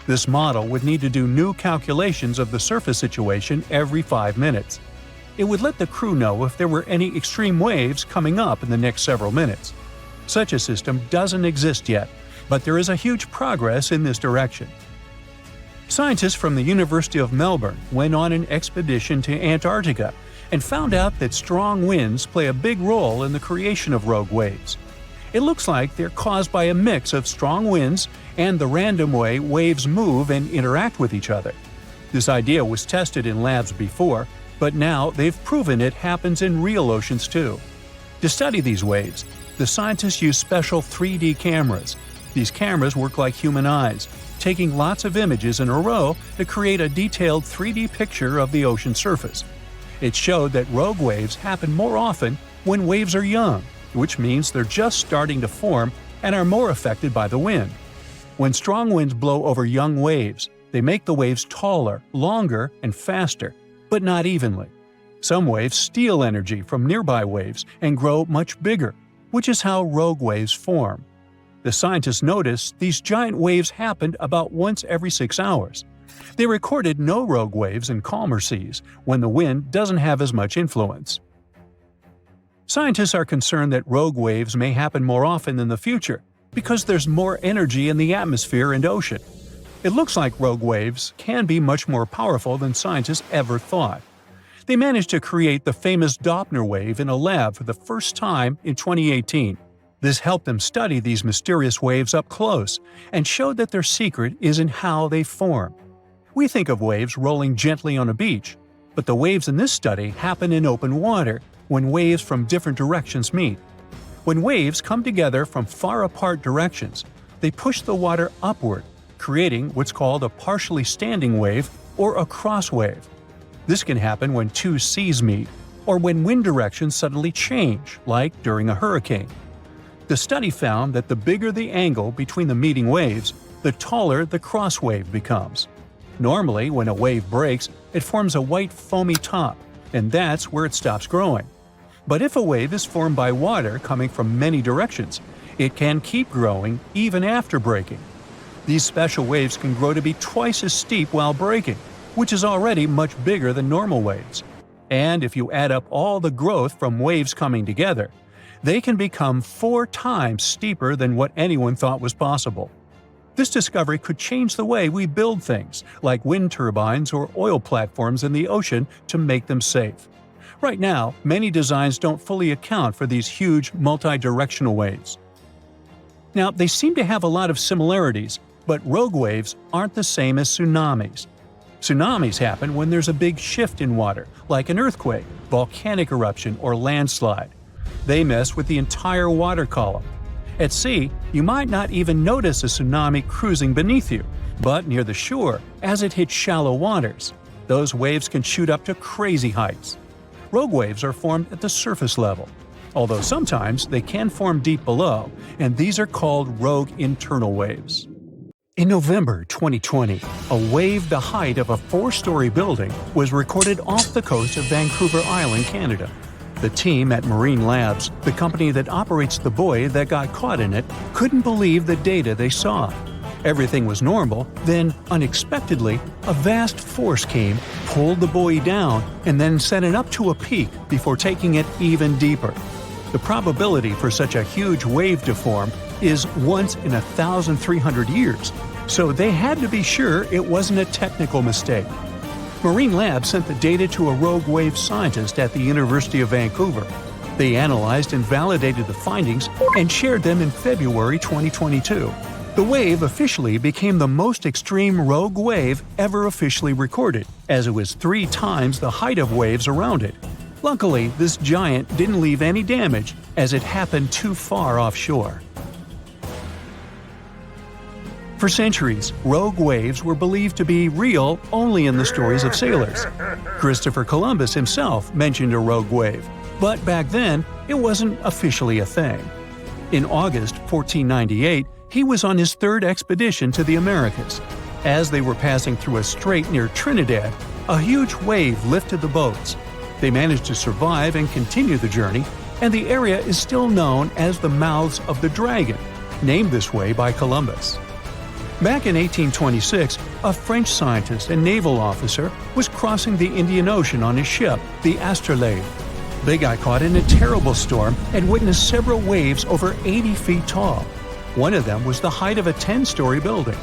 This model would need to do new calculations of the surface situation every 5 minutes. It would let the crew know if there were any extreme waves coming up in the next several minutes. Such a system doesn't exist yet, but there is a huge progress in this direction. Scientists from the University of Melbourne went on an expedition to Antarctica and found out that strong winds play a big role in the creation of rogue waves. It looks like they're caused by a mix of strong winds and the random way waves move and interact with each other. This idea was tested in labs before, but now they've proven it happens in real oceans too. To study these waves, the scientists use special 3D cameras. These cameras work like human eyes, taking lots of images in a row to create a detailed 3D picture of the ocean surface. It showed that rogue waves happen more often when waves are young, which means they're just starting to form and are more affected by the wind. When strong winds blow over young waves, they make the waves taller, longer, and faster, but not evenly. Some waves steal energy from nearby waves and grow much bigger, which is how rogue waves form. The scientists noticed these giant waves happened about once every 6 hours. They recorded no rogue waves in calmer seas, when the wind doesn't have as much influence. Scientists are concerned that rogue waves may happen more often in the future because there's more energy in the atmosphere and ocean. It looks like rogue waves can be much more powerful than scientists ever thought. They managed to create the famous Doppler wave in a lab for the first time in 2018. This helped them study these mysterious waves up close and showed that their secret is in how they form. We think of waves rolling gently on a beach, but the waves in this study happen in open water when waves from different directions meet. When waves come together from far apart directions, they push the water upward, creating what's called a partially standing wave or a cross wave. This can happen when two seas meet, or when wind directions suddenly change, like during a hurricane. The study found that the bigger the angle between the meeting waves, the taller the cross wave becomes. Normally, when a wave breaks, it forms a white foamy top, and that's where it stops growing. But if a wave is formed by water coming from many directions, it can keep growing even after breaking. These special waves can grow to be twice as steep while breaking, which is already much bigger than normal waves. And if you add up all the growth from waves coming together, they can become 4 times steeper than what anyone thought was possible. This discovery could change the way we build things, like wind turbines or oil platforms in the ocean, to make them safe. Right now, many designs don't fully account for these huge multi-directional waves. Now, they seem to have a lot of similarities, but rogue waves aren't the same as tsunamis. Tsunamis happen when there's a big shift in water, like an earthquake, volcanic eruption, or landslide. They mess with the entire water column. At sea, you might not even notice a tsunami cruising beneath you, but near the shore, as it hits shallow waters, those waves can shoot up to crazy heights. Rogue waves are formed at the surface level, although sometimes they can form deep below, and these are called rogue internal waves. In November 2020, a wave the height of a 4-story building was recorded off the coast of Vancouver Island, Canada. The team at Marine Labs, the company that operates the buoy that got caught in it, couldn't believe the data they saw. Everything was normal, then, unexpectedly, a vast force came, pulled the buoy down, and then sent it up to a peak before taking it even deeper. The probability for such a huge wave to form is once in 1,300 years, so they had to be sure it wasn't a technical mistake. Marine Labs sent the data to a rogue wave scientist at the University of Vancouver. They analyzed and validated the findings and shared them in February 2022. The wave officially became the most extreme rogue wave ever officially recorded, as it was 3 times the height of waves around it. Luckily, this giant didn't leave any damage, as it happened too far offshore. For centuries, rogue waves were believed to be real only in the stories of sailors. Christopher Columbus himself mentioned a rogue wave, but back then, it wasn't officially a thing. In August 1498, he was on his 3rd expedition to the Americas. As they were passing through a strait near Trinidad, a huge wave lifted the boats. They managed to survive and continue the journey, and the area is still known as the Mouths of the Dragon, named this way by Columbus. Back in 1826, a French scientist and naval officer was crossing the Indian Ocean on his ship, the Astrolabe. They got caught in a terrible storm and witnessed several waves over 80 feet tall. One of them was the height of a 10-story building.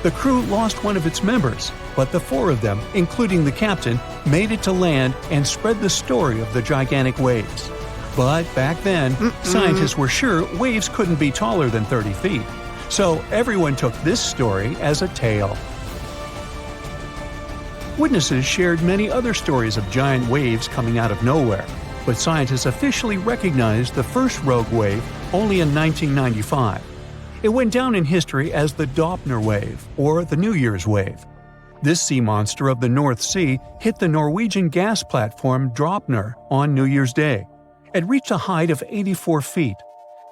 The crew lost one of its members, but the 4 of them, including the captain, made it to land and spread the story of the gigantic waves. But back then, scientists were sure waves couldn't be taller than 30 feet. So everyone took this story as a tale. Witnesses shared many other stories of giant waves coming out of nowhere, but scientists officially recognized the first rogue wave only in 1995. It went down in history as the Doppler wave, or the New Year's wave. This sea monster of the North Sea hit the Norwegian gas platform Dropner on New Year's Day. It reached a height of 84 feet.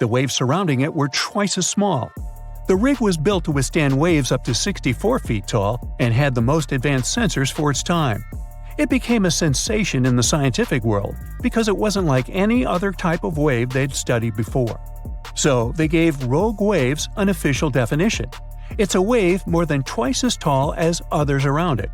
The waves surrounding it were twice as small. The rig was built to withstand waves up to 64 feet tall and had the most advanced sensors for its time. It became a sensation in the scientific world because it wasn't like any other type of wave they'd studied before. So they gave rogue waves an official definition. It's a wave more than twice as tall as others around it.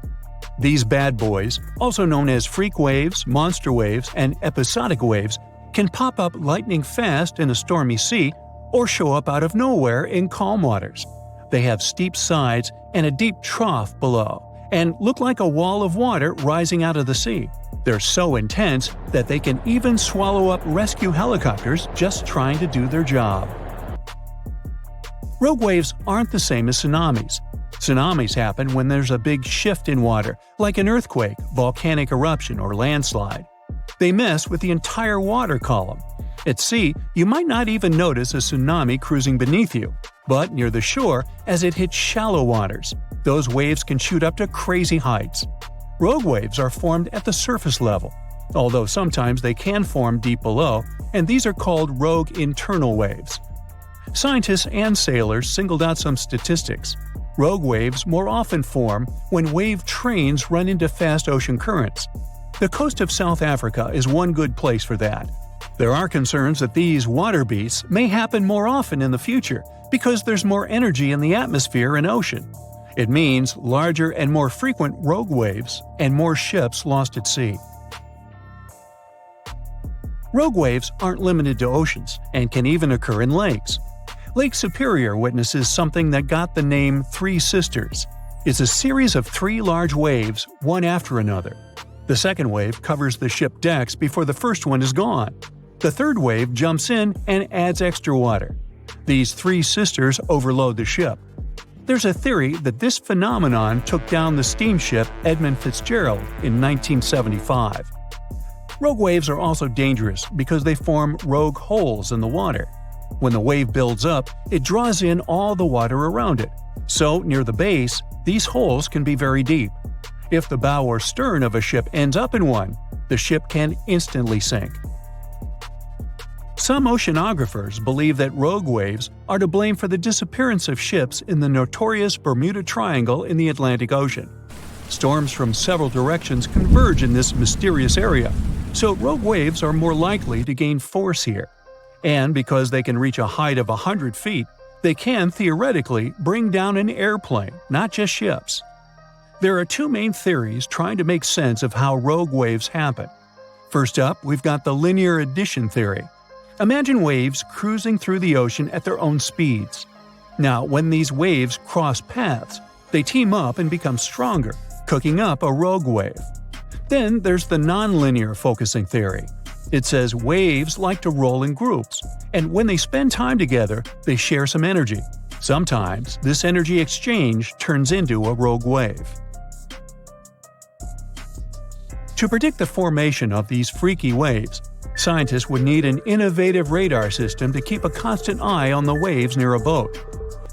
These bad boys, also known as freak waves, monster waves, and episodic waves, can pop up lightning fast in a stormy sea or show up out of nowhere in calm waters. They have steep sides and a deep trough below, and look like a wall of water rising out of the sea. They're so intense that they can even swallow up rescue helicopters just trying to do their job. Rogue waves aren't the same as tsunamis. Tsunamis happen when there's a big shift in water, like an earthquake, volcanic eruption, or landslide. They mess with the entire water column. At sea, you might not even notice a tsunami cruising beneath you, but near the shore, as it hits shallow waters, those waves can shoot up to crazy heights. Rogue waves are formed at the surface level, although sometimes they can form deep below, and these are called rogue internal waves. Scientists and sailors singled out some statistics. Rogue waves more often form when wave trains run into fast ocean currents. The coast of South Africa is one good place for that. There are concerns that these water beasts may happen more often in the future because there's more energy in the atmosphere and ocean. It means larger and more frequent rogue waves and more ships lost at sea. Rogue waves aren't limited to oceans and can even occur in lakes. Lake Superior witnesses something that got the name Three Sisters. It's a series of three large waves, one after another. The second wave covers the ship decks before the first one is gone. The third wave jumps in and adds extra water. These three sisters overload the ship. There's a theory that this phenomenon took down the steamship Edmund Fitzgerald in 1975. Rogue waves are also dangerous because they form rogue holes in the water. When the wave builds up, it draws in all the water around it. So, near the base, these holes can be very deep. If the bow or stern of a ship ends up in one, the ship can instantly sink. Some oceanographers believe that rogue waves are to blame for the disappearance of ships in the notorious Bermuda Triangle in the Atlantic Ocean. Storms from several directions converge in this mysterious area, so rogue waves are more likely to gain force here. And because they can reach a height of 100 feet, they can theoretically bring down an airplane, not just ships. There are two main theories trying to make sense of how rogue waves happen. First up, we've got the linear addition theory. Imagine waves cruising through the ocean at their own speeds. Now, when these waves cross paths, they team up and become stronger, cooking up a rogue wave. Then there's the nonlinear focusing theory. It says waves like to roll in groups, and when they spend time together, they share some energy. Sometimes, this energy exchange turns into a rogue wave. To predict the formation of these freaky waves, scientists would need an innovative radar system to keep a constant eye on the waves near a boat.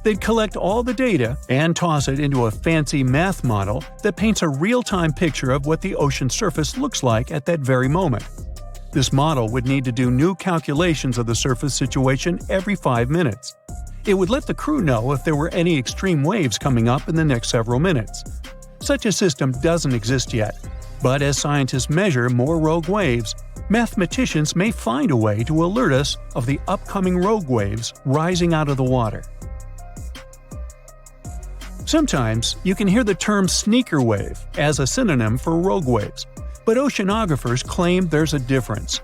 They'd collect all the data and toss it into a fancy math model that paints a real-time picture of what the ocean surface looks like at that very moment. This model would need to do new calculations of the surface situation every 5 minutes. It would let the crew know if there were any extreme waves coming up in the next several minutes. Such a system doesn't exist yet, but as scientists measure more rogue waves, mathematicians may find a way to alert us of the upcoming rogue waves rising out of the water. Sometimes you can hear the term sneaker wave as a synonym for rogue waves, but oceanographers claim there's a difference.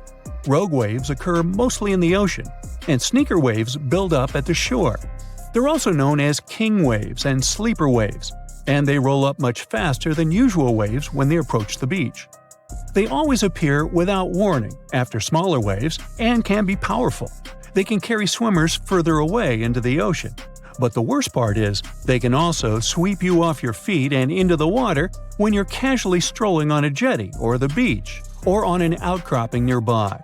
Rogue waves occur mostly in the ocean, and sneaker waves build up at the shore. They're also known as king waves and sleeper waves, and they roll up much faster than usual waves when they approach the beach. They always appear without warning after smaller waves and can be powerful. They can carry swimmers further away into the ocean. But the worst part is, they can also sweep you off your feet and into the water when you're casually strolling on a jetty or the beach, or on an outcropping nearby.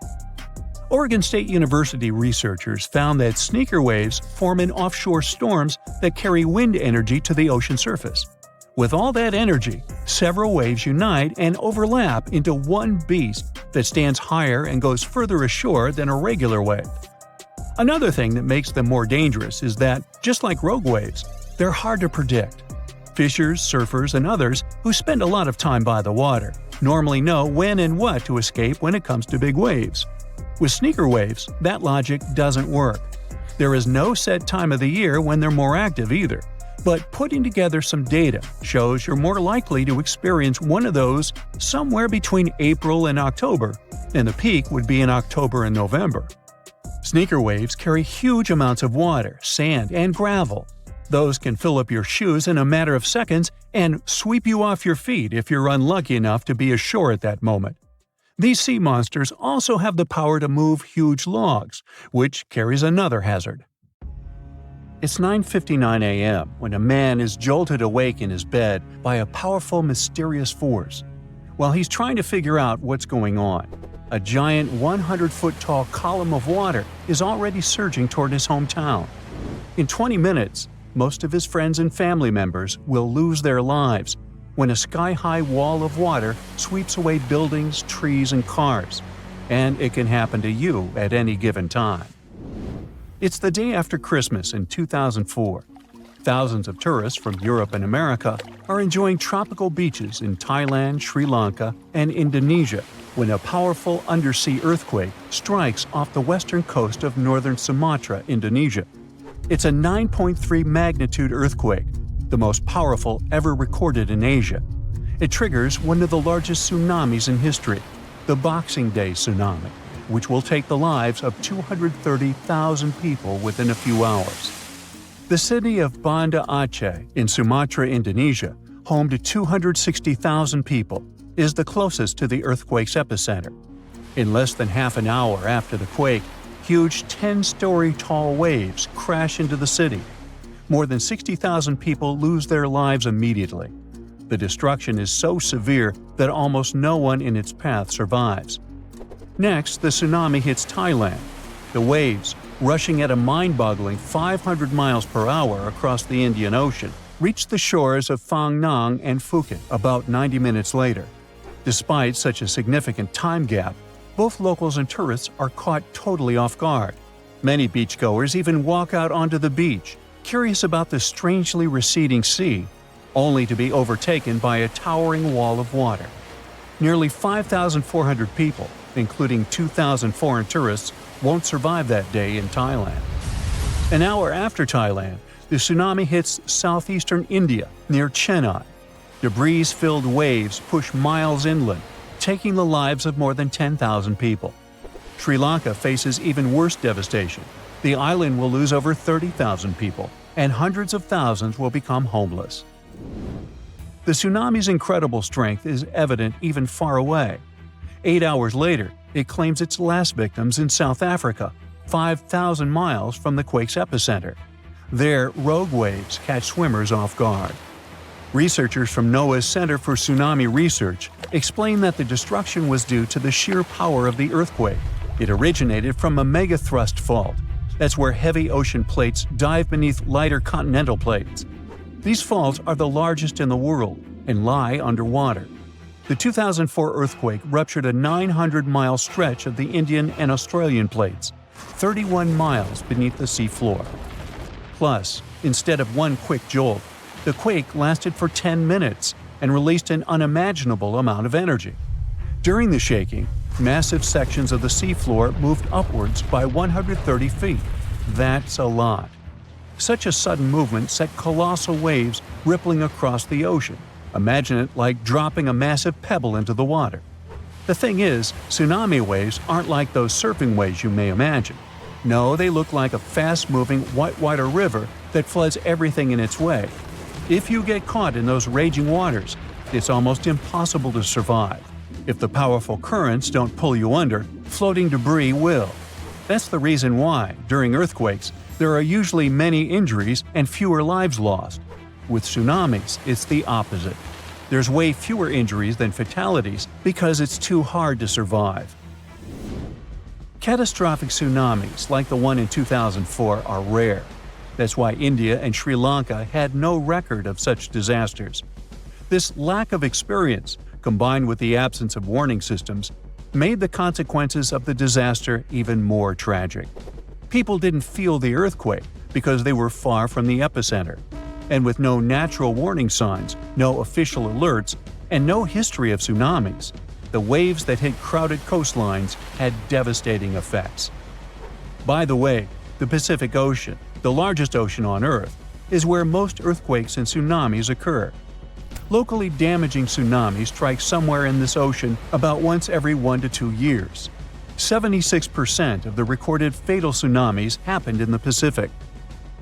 Oregon State University researchers found that sneaker waves form in offshore storms that carry wind energy to the ocean surface. With all that energy, several waves unite and overlap into one beast that stands higher and goes further ashore than a regular wave. Another thing that makes them more dangerous is that, just like rogue waves, they're hard to predict. Fishers, surfers, and others who spend a lot of time by the water normally know when and what to escape when it comes to big waves. With sneaker waves, that logic doesn't work. There is no set time of the year when they're more active either, but putting together some data shows you're more likely to experience one of those somewhere between April and October, and the peak would be in October and November. Sneaker waves carry huge amounts of water, sand, and gravel. Those can fill up your shoes in a matter of seconds and sweep you off your feet if you're unlucky enough to be ashore at that moment. These sea monsters also have the power to move huge logs, which carries another hazard. It's 9:59 a.m. when a man is jolted awake in his bed by a powerful, mysterious force. While he's trying to figure out what's going on, a giant 100-foot-tall column of water is already surging toward his hometown. In 20 minutes, most of his friends and family members will lose their lives when a sky-high wall of water sweeps away buildings, trees, and cars. And it can happen to you at any given time. It's the day after Christmas in 2004. Thousands of tourists from Europe and America are enjoying tropical beaches in Thailand, Sri Lanka, and Indonesia when a powerful undersea earthquake strikes off the western coast of northern Sumatra, Indonesia. It's a 9.3 magnitude earthquake, the most powerful ever recorded in Asia. It triggers one of the largest tsunamis in history, the Boxing Day tsunami, which will take the lives of 230,000 people within a few hours. The city of Banda Aceh in Sumatra, Indonesia, home to 260,000 people, is the closest to the earthquake's epicenter. In less than half an hour after the quake, huge 10-story tall waves crash into the city. More than 60,000 people lose their lives immediately. The destruction is so severe that almost no one in its path survives. Next, the tsunami hits Thailand. The waves, rushing at a mind-boggling 500 miles per hour across the Indian Ocean, reach the shores of Phang Nang and Phuket about 90 minutes later. Despite such a significant time gap, both locals and tourists are caught totally off guard. Many beachgoers even walk out onto the beach, curious about the strangely receding sea, only to be overtaken by a towering wall of water. Nearly 5,400 people, including 2,000 foreign tourists, won't survive that day in Thailand. An hour after Thailand, the tsunami hits southeastern India near Chennai. Debris-filled waves push miles inland, taking the lives of more than 10,000 people. Sri Lanka faces even worse devastation. The island will lose over 30,000 people, and hundreds of thousands will become homeless. The tsunami's incredible strength is evident even far away. 8 hours later, it claims its last victims in South Africa, 5,000 miles from the quake's epicenter. There, rogue waves catch swimmers off guard. Researchers from NOAA's Center for Tsunami Research explain that the destruction was due to the sheer power of the earthquake. It originated from a megathrust fault. That's where heavy ocean plates dive beneath lighter continental plates. These faults are the largest in the world and lie underwater. The 2004 earthquake ruptured a 900-mile stretch of the Indian and Australian plates, 31 miles beneath the seafloor. Plus, instead of one quick jolt, the quake lasted for 10 minutes and released an unimaginable amount of energy. During the shaking, massive sections of the seafloor moved upwards by 130 feet. That's a lot. Such a sudden movement set colossal waves rippling across the ocean. Imagine it like dropping a massive pebble into the water. The thing is, tsunami waves aren't like those surfing waves you may imagine. No, they look like a fast-moving whitewater river that floods everything in its way. If you get caught in those raging waters, it's almost impossible to survive. If the powerful currents don't pull you under, floating debris will. That's the reason why, during earthquakes, there are usually many injuries and fewer lives lost. With tsunamis, it's the opposite. There's way fewer injuries than fatalities because it's too hard to survive. Catastrophic tsunamis like the one in 2004 are rare. That's why India and Sri Lanka had no record of such disasters. This lack of experience, combined with the absence of warning systems, made the consequences of the disaster even more tragic. People didn't feel the earthquake because they were far from the epicenter. And with no natural warning signs, no official alerts, and no history of tsunamis, the waves that hit crowded coastlines had devastating effects. By the way, the Pacific Ocean, the largest ocean on Earth, is where most earthquakes and tsunamis occur. Locally damaging tsunamis strike somewhere in this ocean about once every 1 to 2 years. 76% of the recorded fatal tsunamis happened in the Pacific.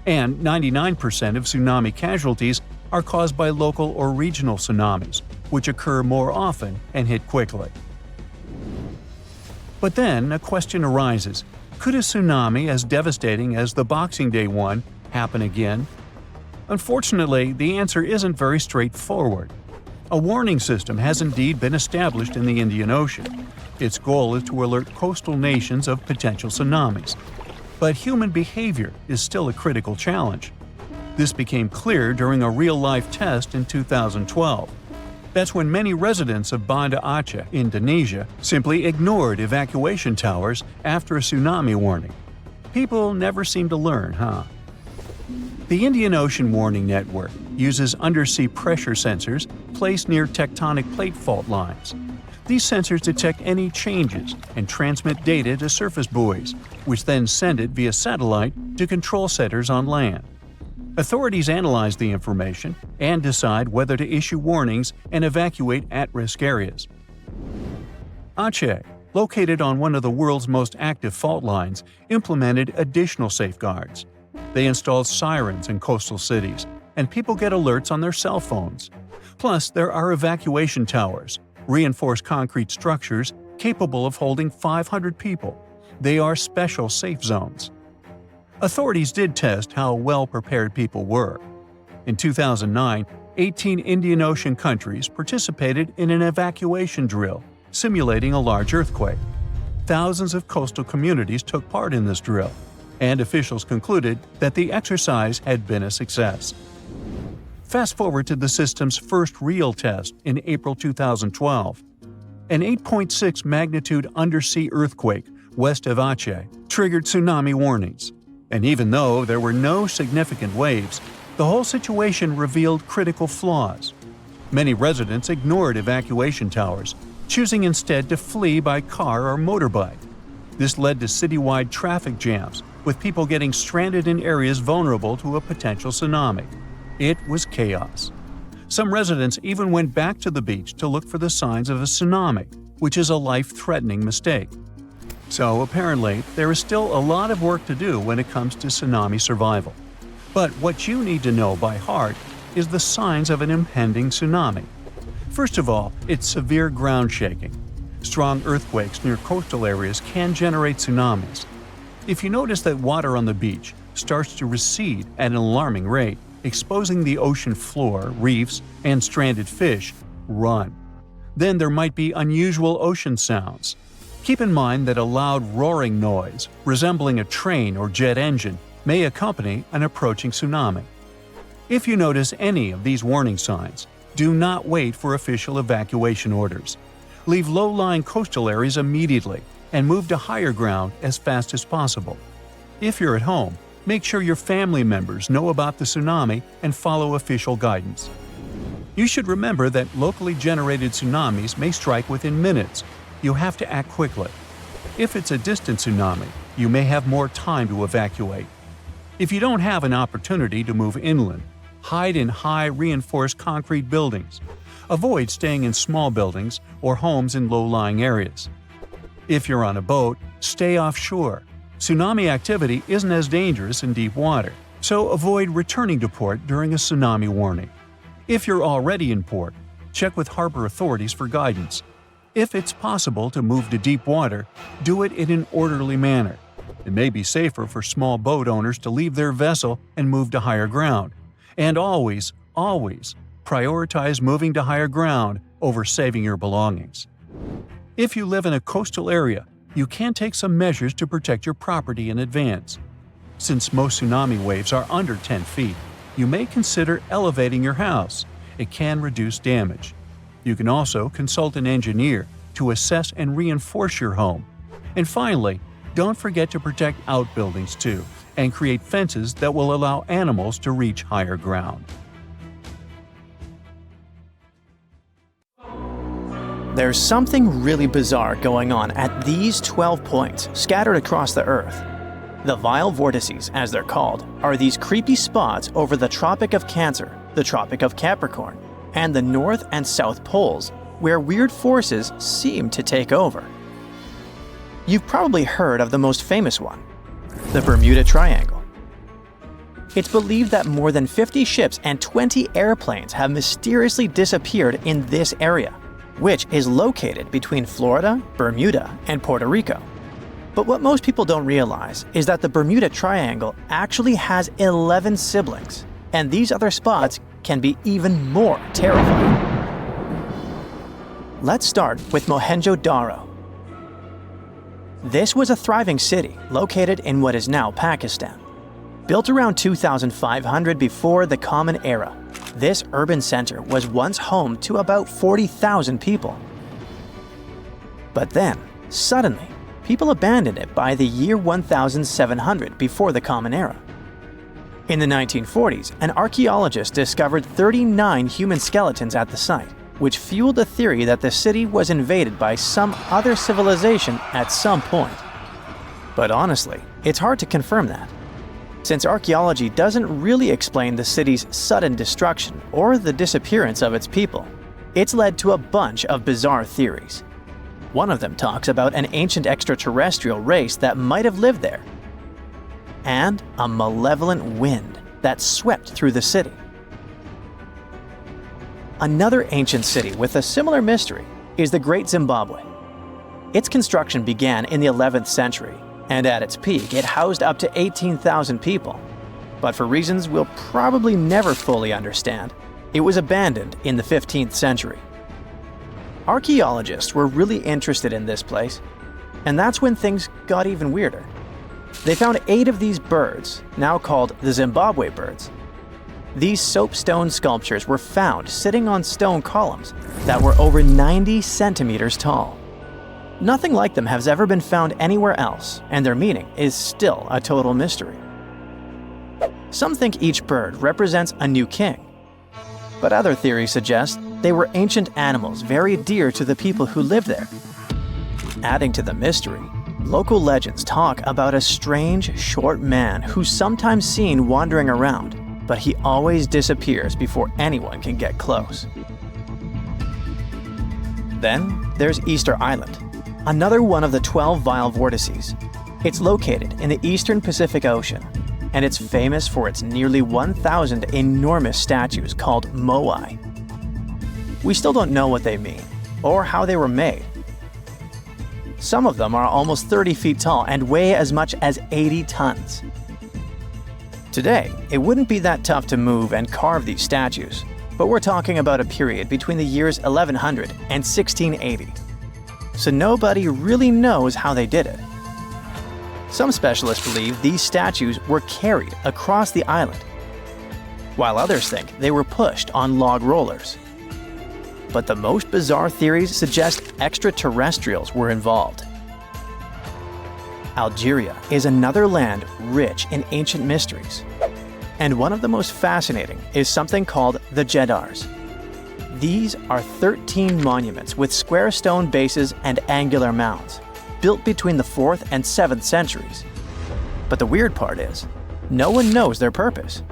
And 99% of tsunami casualties are caused by local or regional tsunamis, which occur more often and hit quickly. But then a question arises: could a tsunami as devastating as the Boxing Day one happen again? Unfortunately, the answer isn't very straightforward. A warning system has indeed been established in the Indian Ocean. Its goal is to alert coastal nations of potential tsunamis. But human behavior is still a critical challenge. This became clear during a real-life test in 2012. That's when many residents of Banda Aceh, Indonesia, simply ignored evacuation towers after a tsunami warning. People never seem to learn, huh? The Indian Ocean Warning Network uses undersea pressure sensors placed near tectonic plate fault lines. These sensors detect any changes and transmit data to surface buoys, which then send it via satellite to control centers on land. Authorities analyze the information and decide whether to issue warnings and evacuate at-risk areas. Aceh, located on one of the world's most active fault lines, implemented additional safeguards. They installed sirens in coastal cities, and people get alerts on their cell phones. Plus, there are evacuation towers, reinforced concrete structures capable of holding 500 people. They are special safe zones. Authorities did test how well prepared people were. In 2009, 18 Indian Ocean countries participated in an evacuation drill, simulating a large earthquake. Thousands of coastal communities took part in this drill, and officials concluded that the exercise had been a success. Fast forward to the system's first real test in April 2012. An 8.6 magnitude undersea earthquake west of Aceh triggered tsunami warnings. And even though there were no significant waves, the whole situation revealed critical flaws. Many residents ignored evacuation towers, choosing instead to flee by car or motorbike. This led to citywide traffic jams, with people getting stranded in areas vulnerable to a potential tsunami. It was chaos. Some residents even went back to the beach to look for the signs of a tsunami, which is a life-threatening mistake. So apparently, there is still a lot of work to do when it comes to tsunami survival. But what you need to know by heart is the signs of an impending tsunami. First of all, it's severe ground shaking. Strong earthquakes near coastal areas can generate tsunamis. If you notice that water on the beach starts to recede at an alarming rate, exposing the ocean floor, reefs, and stranded fish, run. Then there might be unusual ocean sounds. Keep in mind that a loud roaring noise, resembling a train or jet engine, may accompany an approaching tsunami. If you notice any of these warning signs, do not wait for official evacuation orders. Leave low-lying coastal areas immediately and move to higher ground as fast as possible. If you're at home, make sure your family members know about the tsunami and follow official guidance. You should remember that locally generated tsunamis may strike within minutes. You have to act quickly. If it's a distant tsunami, you may have more time to evacuate. If you don't have an opportunity to move inland, hide in high reinforced concrete buildings. Avoid staying in small buildings or homes in low-lying areas. If you're on a boat, stay offshore. Tsunami activity isn't as dangerous in deep water, so avoid returning to port during a tsunami warning. If you're already in port, check with harbor authorities for guidance. If it's possible to move to deep water, do it in an orderly manner. It may be safer for small boat owners to leave their vessel and move to higher ground. And always, prioritize moving to higher ground over saving your belongings. If you live in a coastal area, you can take some measures to protect your property in advance. Since most tsunami waves are under 10 feet, you may consider elevating your house. It can reduce damage. You can also consult an engineer to assess and reinforce your home. And finally, don't forget to protect outbuildings too, and create fences that will allow animals to reach higher ground. There's something really bizarre going on at these 12 points scattered across the Earth. The vile vortices, as they're called, are these creepy spots over the Tropic of Cancer, the Tropic of Capricorn, and the North and South Poles, where weird forces seem to take over. You've probably heard of the most famous one, the Bermuda Triangle. It's believed that more than 50 ships and 20 airplanes have mysteriously disappeared in this area, which is located between Florida, Bermuda, and Puerto Rico. But what most people don't realize is that the Bermuda Triangle actually has 11 siblings, and these other spots can be even more terrifying. Let's start with Mohenjo-Daro. This was a thriving city located in what is now Pakistan. Built around 2500 before the Common Era, this urban center was once home to about 40,000 people. But then, suddenly, people abandoned it by the year 1700 before the Common Era. In the 1940s, an archaeologist discovered 39 human skeletons at the site, which fueled the theory that the city was invaded by some other civilization at some point. But honestly, it's hard to confirm that, since archaeology doesn't really explain the city's sudden destruction or the disappearance of its people. It's led to a bunch of bizarre theories. One of them talks about an ancient extraterrestrial race that might have lived there, and a malevolent wind that swept through the city. Another ancient city with a similar mystery is the Great Zimbabwe. Its construction began in the 11th century, and at its peak it housed up to 18,000 people. But for reasons we'll probably never fully understand, it was abandoned in the 15th century. Archaeologists were really interested in this place, and that's when things got even weirder. They found 8 of these birds, now called the Zimbabwe birds. These soapstone sculptures were found sitting on stone columns that were over 90 centimeters tall. Nothing like them has ever been found anywhere else, and their meaning is still a total mystery. Some think each bird represents a new king, but other theories suggest they were ancient animals very dear to the people who lived there. Adding to the mystery, local legends talk about a strange, short man who's sometimes seen wandering around, but he always disappears before anyone can get close. Then there's Easter Island, another one of the 12 Vile Vortices. It's located in the eastern Pacific Ocean, and it's famous for its nearly 1,000 enormous statues called moai. We still don't know what they mean, or how they were made. Some of them are almost 30 feet tall and weigh as much as 80 tons. Today, it wouldn't be that tough to move and carve these statues, but we're talking about a period between the years 1100 and 1680. So nobody really knows how they did it. Some specialists believe these statues were carried across the island, while others think they were pushed on log rollers. But the most bizarre theories suggest extraterrestrials were involved. Algeria is another land rich in ancient mysteries, and one of the most fascinating is something called the Jedars. These are 13 monuments with square stone bases and angular mounds, built between the 4th and 7th centuries. But the weird part is, no one knows their purpose.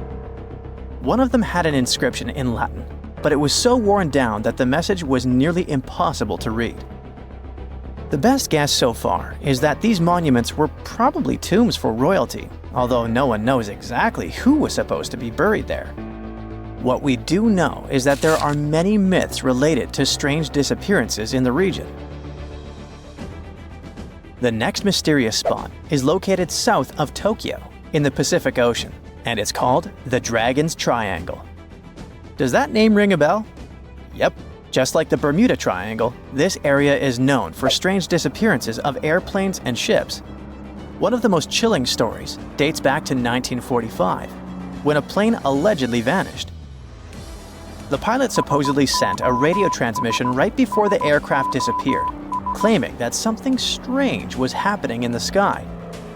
One of them had an inscription in Latin, but it was so worn down that the message was nearly impossible to read. The best guess so far is that these monuments were probably tombs for royalty, although no one knows exactly who was supposed to be buried there. What we do know is that there are many myths related to strange disappearances in the region. The next mysterious spot is located south of Tokyo in the Pacific Ocean, and it's called the Dragon's Triangle. Does that name ring a bell? Yep. Just like the Bermuda Triangle, this area is known for strange disappearances of airplanes and ships. One of the most chilling stories dates back to 1945, when a plane allegedly vanished. The pilot supposedly sent a radio transmission right before the aircraft disappeared, claiming that something strange was happening in the sky,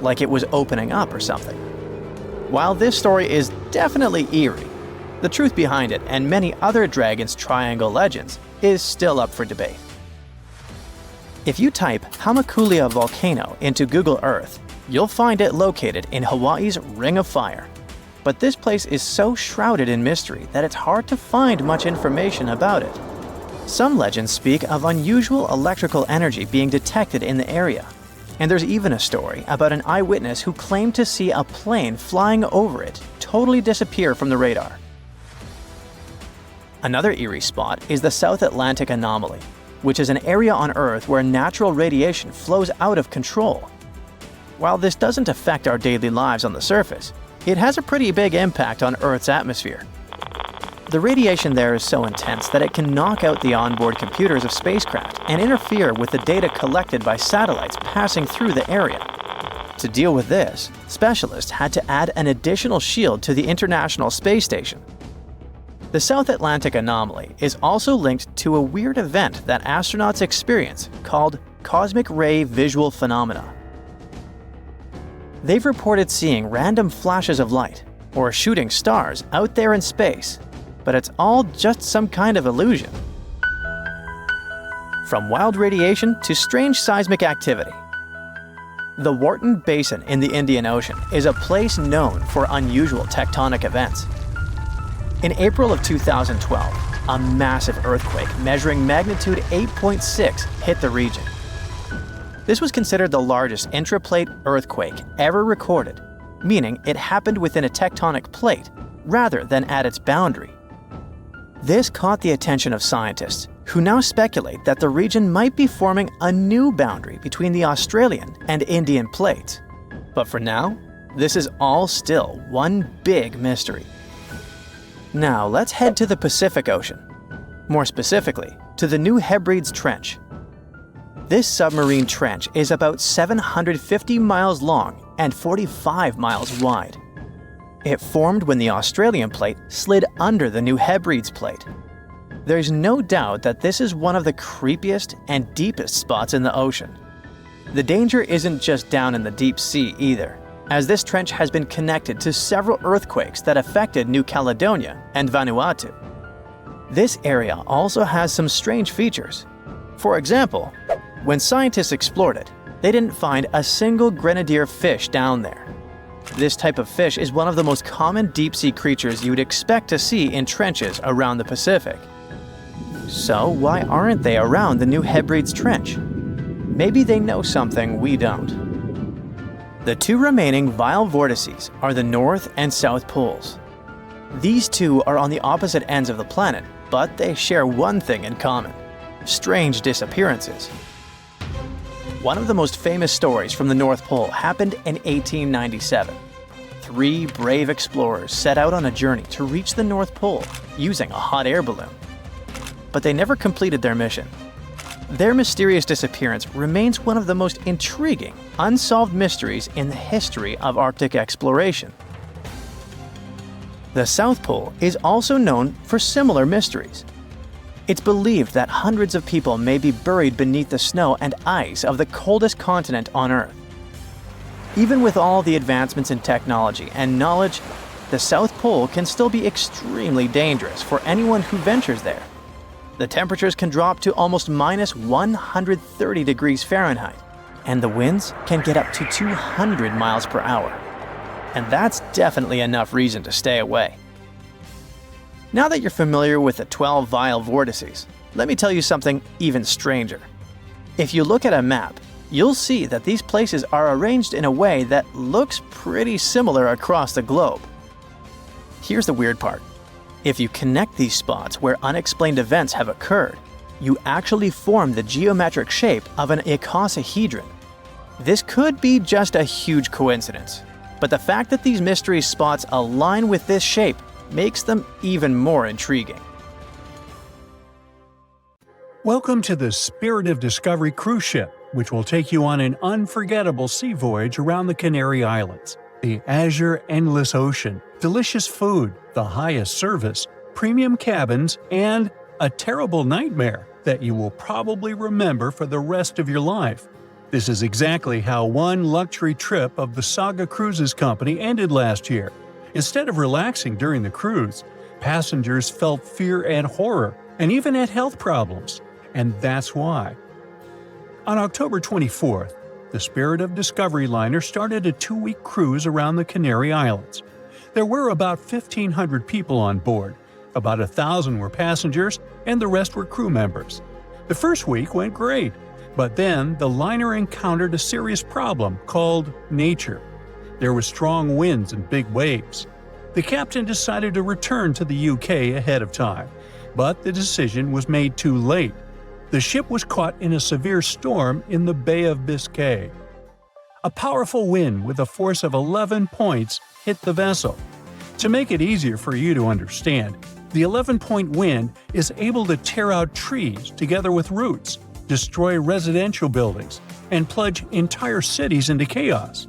like it was opening up or something. While this story is definitely eerie, the truth behind it and many other Dragon's Triangle legends is still up for debate. If you type Hamakulia Volcano into Google Earth, you'll find it located in Hawaii's Ring of Fire. But this place is so shrouded in mystery that it's hard to find much information about it. Some legends speak of unusual electrical energy being detected in the area, And there's even a story about an eyewitness who claimed to see a plane flying over it totally disappear from the radar. Another eerie spot is the South Atlantic anomaly, which is an area on Earth where natural radiation flows out of control. While this doesn't affect our daily lives on the surface, it has a pretty big impact on Earth's atmosphere. The radiation there is so intense that it can knock out the onboard computers of spacecraft and interfere with the data collected by satellites passing through the area. To deal with this, specialists had to add an additional shield to the International Space Station. The South Atlantic anomaly is also linked to a weird event that astronauts experience called cosmic ray visual phenomena. They've reported seeing random flashes of light or shooting stars out there in space, but it's all just some kind of illusion. From wild radiation to strange seismic activity. The Wharton Basin in the Indian Ocean is a place known for unusual tectonic events. In April of 2012, a massive earthquake measuring magnitude 8.6 hit the region. This was considered the largest intraplate earthquake ever recorded, meaning it happened within a tectonic plate rather than at its boundary. This caught the attention of scientists, who now speculate that the region might be forming a new boundary between the Australian and Indian plates. But for now, this is all still one big mystery. Now let's head to the Pacific Ocean. More specifically, to the New Hebrides Trench. This submarine trench is about 750 miles long and 45 miles wide. It formed when the Australian plate slid under the New Hebrides plate. There's no doubt that this is one of the creepiest and deepest spots in the ocean. The danger isn't just down in the deep sea either, as this trench has been connected to several earthquakes that affected New Caledonia and Vanuatu. This area also has some strange features. For example, when scientists explored it, they didn't find a single grenadier fish down there. This type of fish is one of the most common deep-sea creatures you'd expect to see in trenches around the Pacific. So why aren't they around the New Hebrides Trench? Maybe they know something we don't. The two remaining vile vortices are the North and South Poles. These two are on the opposite ends of the planet, but they share one thing in common: strange disappearances. One of the most famous stories from the North Pole happened in 1897. 3 brave explorers set out on a journey to reach the North Pole using a hot air balloon. But they never completed their mission. Their mysterious disappearance remains one of the most intriguing, unsolved mysteries in the history of Arctic exploration. The South Pole is also known for similar mysteries. It's believed that hundreds of people may be buried beneath the snow and ice of the coldest continent on Earth. Even with all the advancements in technology and knowledge, the South Pole can still be extremely dangerous for anyone who ventures there. The temperatures can drop to almost minus 130 degrees Fahrenheit, and the winds can get up to 200 miles per hour. And that's definitely enough reason to stay away. Now that you're familiar with the 12 vile vortices, let me tell you something even stranger. If you look at a map, you'll see that these places are arranged in a way that looks pretty similar across the globe. Here's the weird part. If you connect these spots where unexplained events have occurred, you actually form the geometric shape of an icosahedron. This could be just a huge coincidence, but the fact that these mystery spots align with this shape makes them even more intriguing. Welcome to the Spirit of Discovery cruise ship, which will take you on an unforgettable sea voyage around the Canary Islands. The azure endless ocean, delicious food, the highest service, premium cabins, and a terrible nightmare that you will probably remember for the rest of your life. This is exactly how one luxury trip of the Saga Cruises Company ended last year. Instead of relaxing during the cruise, passengers felt fear and horror, and even had health problems. And that's why. On October 24th, the Spirit of Discovery liner started a 2-week cruise around the Canary Islands. There were about 1,500 people on board. About 1,000 were passengers, and the rest were crew members. The first week went great. But then the liner encountered a serious problem called nature. There were strong winds and big waves. The captain decided to return to the UK ahead of time, but the decision was made too late. The ship was caught in a severe storm in the Bay of Biscay. A powerful wind with a force of 11 points hit the vessel. To make it easier for you to understand, the 11-point wind is able to tear out trees together with roots, destroy residential buildings, and plunge entire cities into chaos.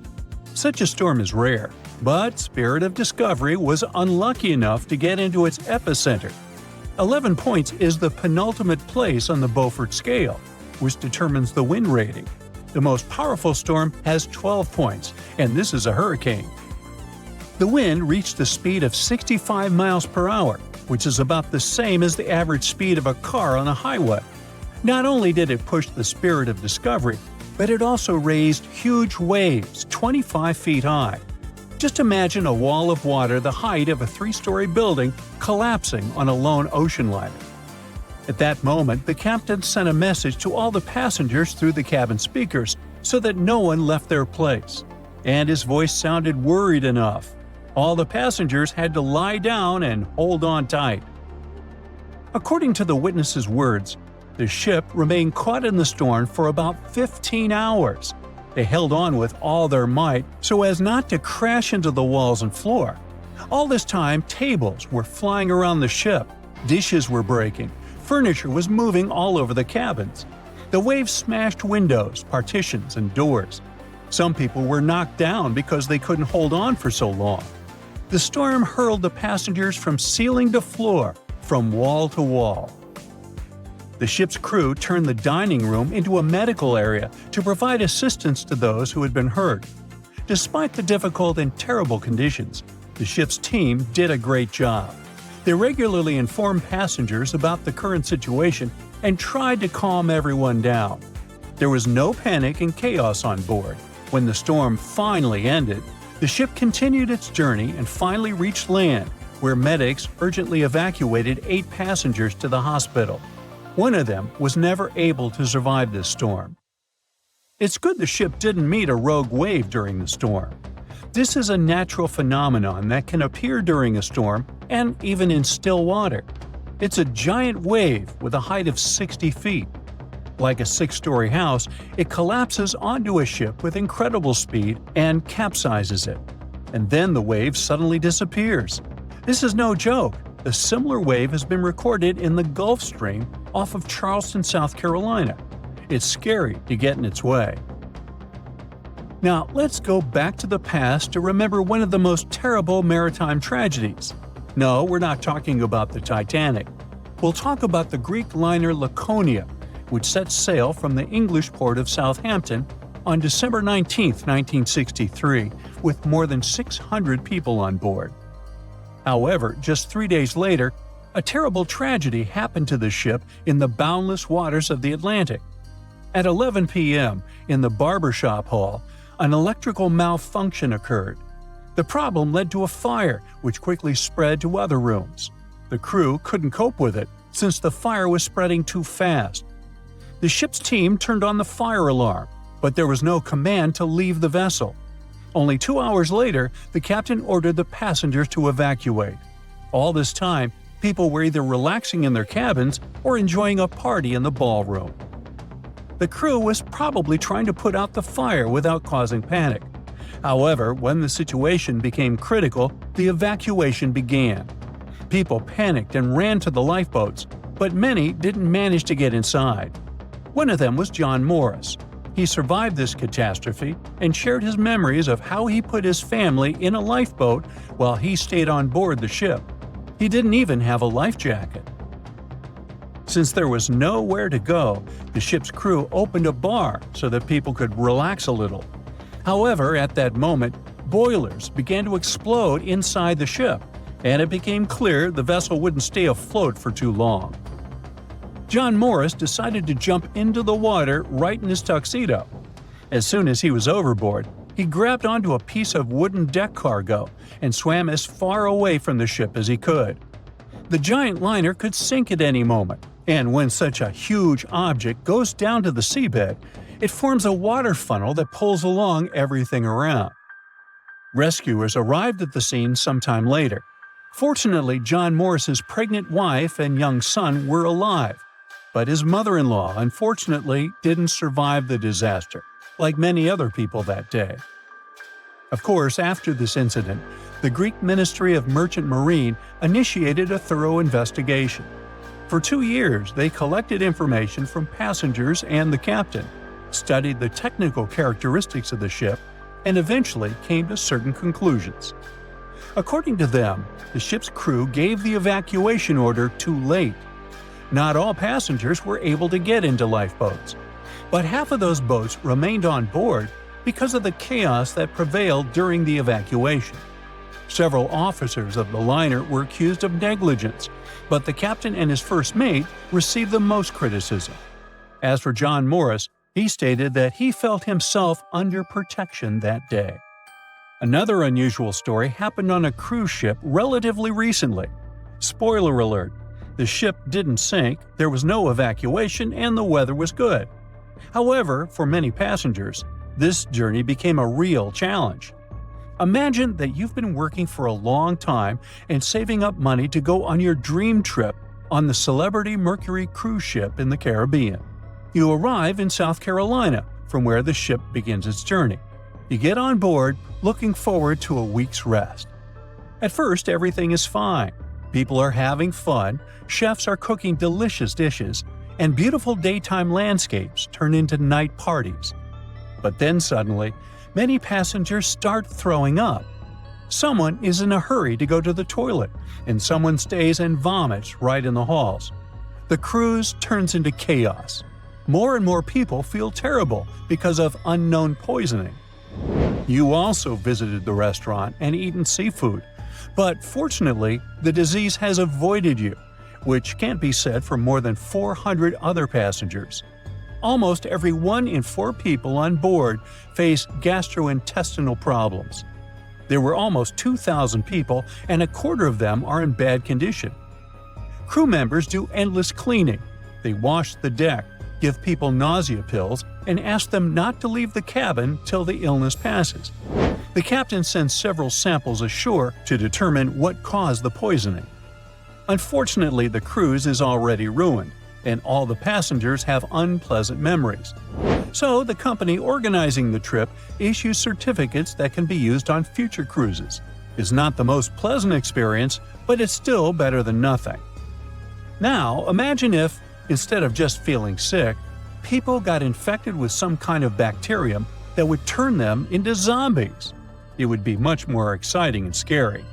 Such a storm is rare, but Spirit of Discovery was unlucky enough to get into its epicenter. 11 points is the penultimate place on the Beaufort scale, which determines the wind rating. The most powerful storm has 12 points, and this is a hurricane. The wind reached a speed of 65 miles per hour, which is about the same as the average speed of a car on a highway. Not only did it push the Spirit of Discovery, but it also raised huge waves 25 feet high. Just imagine a wall of water the height of a 3-story building collapsing on a lone ocean liner. At that moment, the captain sent a message to all the passengers through the cabin speakers so that no one left their place. And his voice sounded worried enough. All the passengers had to lie down and hold on tight. According to the witnesses' words, the ship remained caught in the storm for about 15 hours. They held on with all their might so as not to crash into the walls and floor. All this time, tables were flying around the ship, dishes were breaking, furniture was moving all over the cabins. The waves smashed windows, partitions, and doors. Some people were knocked down because they couldn't hold on for so long. The storm hurled the passengers from ceiling to floor, from wall to wall. The ship's crew turned the dining room into a medical area to provide assistance to those who had been hurt. Despite the difficult and terrible conditions, the ship's team did a great job. They regularly informed passengers about the current situation and tried to calm everyone down. There was no panic and chaos on board. When the storm finally ended, the ship continued its journey and finally reached land, where medics urgently evacuated 8 passengers to the hospital. One of them was never able to survive this storm. It's good the ship didn't meet a rogue wave during the storm. This is a natural phenomenon that can appear during a storm and even in still water. It's a giant wave with a height of 60 feet. Like a 6-story house, it collapses onto a ship with incredible speed and capsizes it. And then the wave suddenly disappears. This is no joke. A similar wave has been recorded in the Gulf Stream off of Charleston, South Carolina. It's scary to get in its way. Now, let's go back to the past to remember one of the most terrible maritime tragedies. No, we're not talking about the Titanic. We'll talk about the Greek liner Laconia, which set sail from the English port of Southampton on December 19, 1963, with more than 600 people on board. However, just 3 days later, a terrible tragedy happened to the ship in the boundless waters of the Atlantic. At 11 p.m., in the barbershop hall, an electrical malfunction occurred. The problem led to a fire, which quickly spread to other rooms. The crew couldn't cope with it, since the fire was spreading too fast. The ship's team turned on the fire alarm, but there was no command to leave the vessel. Only 2 hours later, the captain ordered the passengers to evacuate. All this time, people were either relaxing in their cabins or enjoying a party in the ballroom. The crew was probably trying to put out the fire without causing panic. However, when the situation became critical, the evacuation began. People panicked and ran to the lifeboats, but many didn't manage to get inside. One of them was John Morris. He survived this catastrophe and shared his memories of how he put his family in a lifeboat while he stayed on board the ship. He didn't even have a life jacket. Since there was nowhere to go, the ship's crew opened a bar so that people could relax a little. However, at that moment, boilers began to explode inside the ship, and it became clear the vessel wouldn't stay afloat for too long. John Morris decided to jump into the water right in his tuxedo. As soon as he was overboard, he grabbed onto a piece of wooden deck cargo and swam as far away from the ship as he could. The giant liner could sink at any moment, And when such a huge object goes down to the seabed, it forms a water funnel that pulls along everything around. Rescuers arrived at the scene sometime later. Fortunately, John Morris's pregnant wife and young son were alive, but his mother-in-law unfortunately didn't survive the disaster, like many other people that day. Of course, after this incident, the Greek Ministry of Merchant Marine initiated a thorough investigation. For 2 years, they collected information from passengers and the captain, studied the technical characteristics of the ship, and eventually came to certain conclusions. According to them, the ship's crew gave the evacuation order too late. Not all passengers were able to get into lifeboats, but half of those boats remained on board because of the chaos that prevailed during the evacuation. Several officers of the liner were accused of negligence, but the captain and his first mate received the most criticism. As for John Morris, he stated that he felt himself under protection that day. Another unusual story happened on a cruise ship relatively recently. Spoiler alert, the ship didn't sink, there was no evacuation, and the weather was good. However, for many passengers, this journey became a real challenge. Imagine that you've been working for a long time and saving up money to go on your dream trip on the Celebrity Mercury cruise ship in the Caribbean. You arrive in South Carolina, from where the ship begins its journey. You get on board, looking forward to a week's rest. At first, everything is fine. People are having fun, chefs are cooking delicious dishes, and beautiful daytime landscapes turn into night parties. But then suddenly, many passengers start throwing up. Someone is in a hurry to go to the toilet, and someone stays and vomits right in the halls. The cruise turns into chaos. More and more people feel terrible because of unknown poisoning. You also visited the restaurant and eaten seafood, but fortunately, the disease has avoided you, which can't be said for more than 400 other passengers. Almost every 1 in 4 people on board face gastrointestinal problems. There were almost 2,000 people, and a quarter of them are in bad condition. Crew members do endless cleaning. They wash the deck, give people nausea pills, and ask them not to leave the cabin till the illness passes. The captain sends several samples ashore to determine what caused the poisoning. Unfortunately, the cruise is already ruined, and all the passengers have unpleasant memories. So the company organizing the trip issues certificates that can be used on future cruises. It's not the most pleasant experience, but it's still better than nothing. Now, imagine if, instead of just feeling sick, people got infected with some kind of bacterium that would turn them into zombies. It would be much more exciting and scary.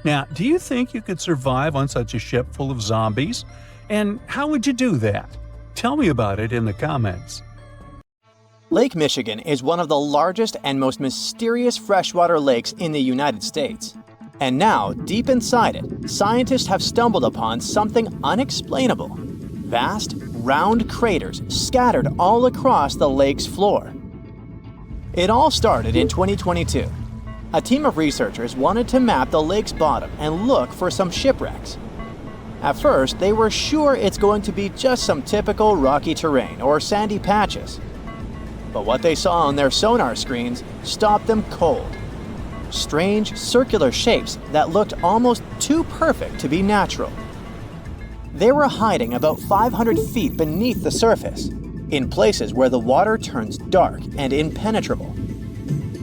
Now, do you think you could survive on such a ship full of zombies? And how would you do that? Tell me about it in the comments. Lake Michigan is one of the largest and most mysterious freshwater lakes in the United States. And now, deep inside it, scientists have stumbled upon something unexplainable. Vast, round craters scattered all across the lake's floor. It all started in 2022. A team of researchers wanted to map the lake's bottom and look for some shipwrecks. At first, they were sure it's going to be just some typical rocky terrain or sandy patches. But what they saw on their sonar screens stopped them cold. Strange, circular shapes that looked almost too perfect to be natural. They were hiding about 500 feet beneath the surface, in places where the water turns dark and impenetrable.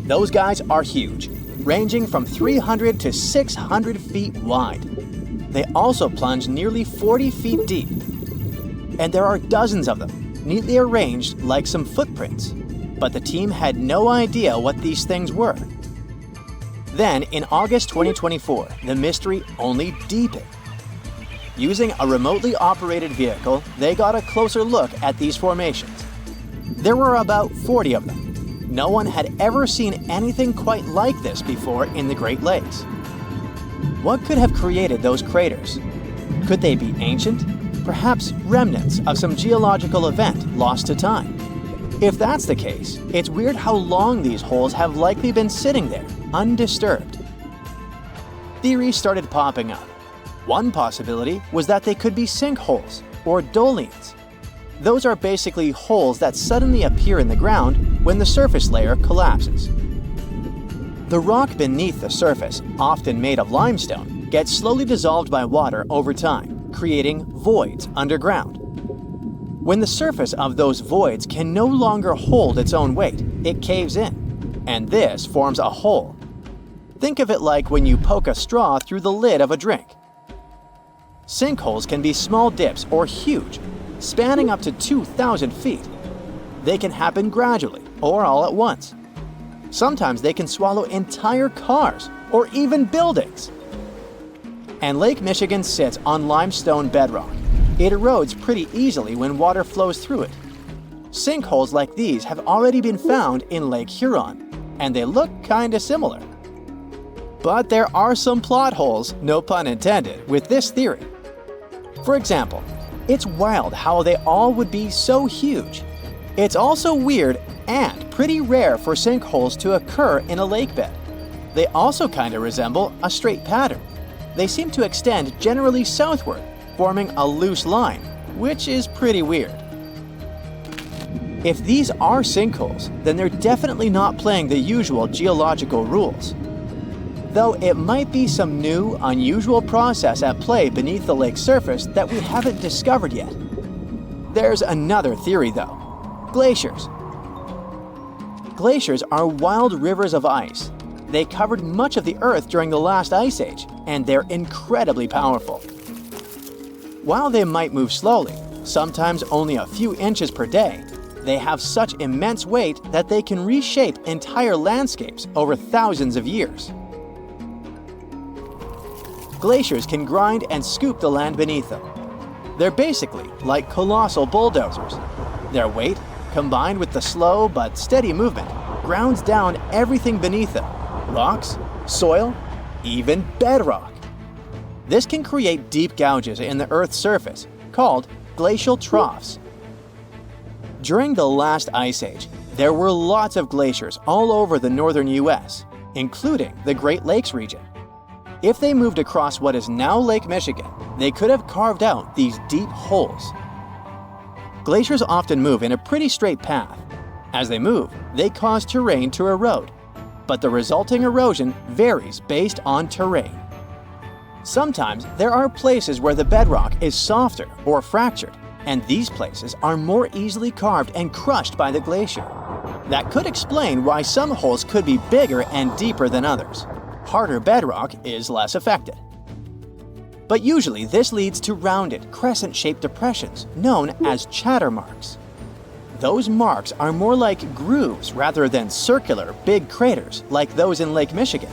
Those guys are huge, ranging from 300 to 600 feet wide. They also plunge nearly 40 feet deep. And there are dozens of them, neatly arranged like some footprints. But the team had no idea what these things were. Then, in August 2024, the mystery only deepened. Using a remotely operated vehicle, they got a closer look at these formations. There were about 40 of them. No one had ever seen anything quite like this before in the Great Lakes. What could have created those craters? Could they be ancient? Perhaps remnants of some geological event lost to time? If that's the case, it's weird how long these holes have likely been sitting there, undisturbed. Theories started popping up. One possibility was that they could be sinkholes, or dolines. Those are basically holes that suddenly appear in the ground when the surface layer collapses. The rock beneath the surface, often made of limestone, gets slowly dissolved by water over time, creating voids underground. When the surface of those voids can no longer hold its own weight, it caves in, and this forms a hole. Think of it like when you poke a straw through the lid of a drink. Sinkholes can be small dips or huge, spanning up to 2,000 feet. They can happen gradually or all at once. Sometimes they can swallow entire cars or even buildings. And Lake Michigan sits on limestone bedrock. It erodes pretty easily when water flows through it. Sinkholes like these have already been found in Lake Huron, and they look kinda similar. But there are some plot holes, no pun intended, with this theory. For example, it's wild how they all would be so huge. It's also weird and pretty rare for sinkholes to occur in a lake bed. They also kinda resemble a straight pattern. They seem to extend generally southward, forming a loose line, which is pretty weird. If these are sinkholes, then they're definitely not playing the usual geological rules. Though it might be some new, unusual process at play beneath the lake's surface that we haven't discovered yet. There's another theory though: glaciers. Glaciers are wild rivers of ice. They covered much of the Earth during the last ice age, and they're incredibly powerful. While they might move slowly, sometimes only a few inches per day, they have such immense weight that they can reshape entire landscapes over thousands of years. Glaciers can grind and scoop the land beneath them. They're basically like colossal bulldozers. Their weight, combined with the slow but steady movement, grounds down everything beneath them: rocks, soil, even bedrock. This can create deep gouges in the Earth's surface, called glacial troughs. During the last ice age, there were lots of glaciers all over the northern US, including the Great Lakes region. If they moved across what is now Lake Michigan, they could have carved out these deep holes. Glaciers often move in a pretty straight path. As they move, they cause terrain to erode, but the resulting erosion varies based on terrain. Sometimes there are places where the bedrock is softer or fractured, and these places are more easily carved and crushed by the glacier. That could explain why some holes could be bigger and deeper than others. Harder bedrock is less affected. But usually this leads to rounded, crescent-shaped depressions known as chatter marks. Those marks are more like grooves rather than circular, big craters like those in Lake Michigan.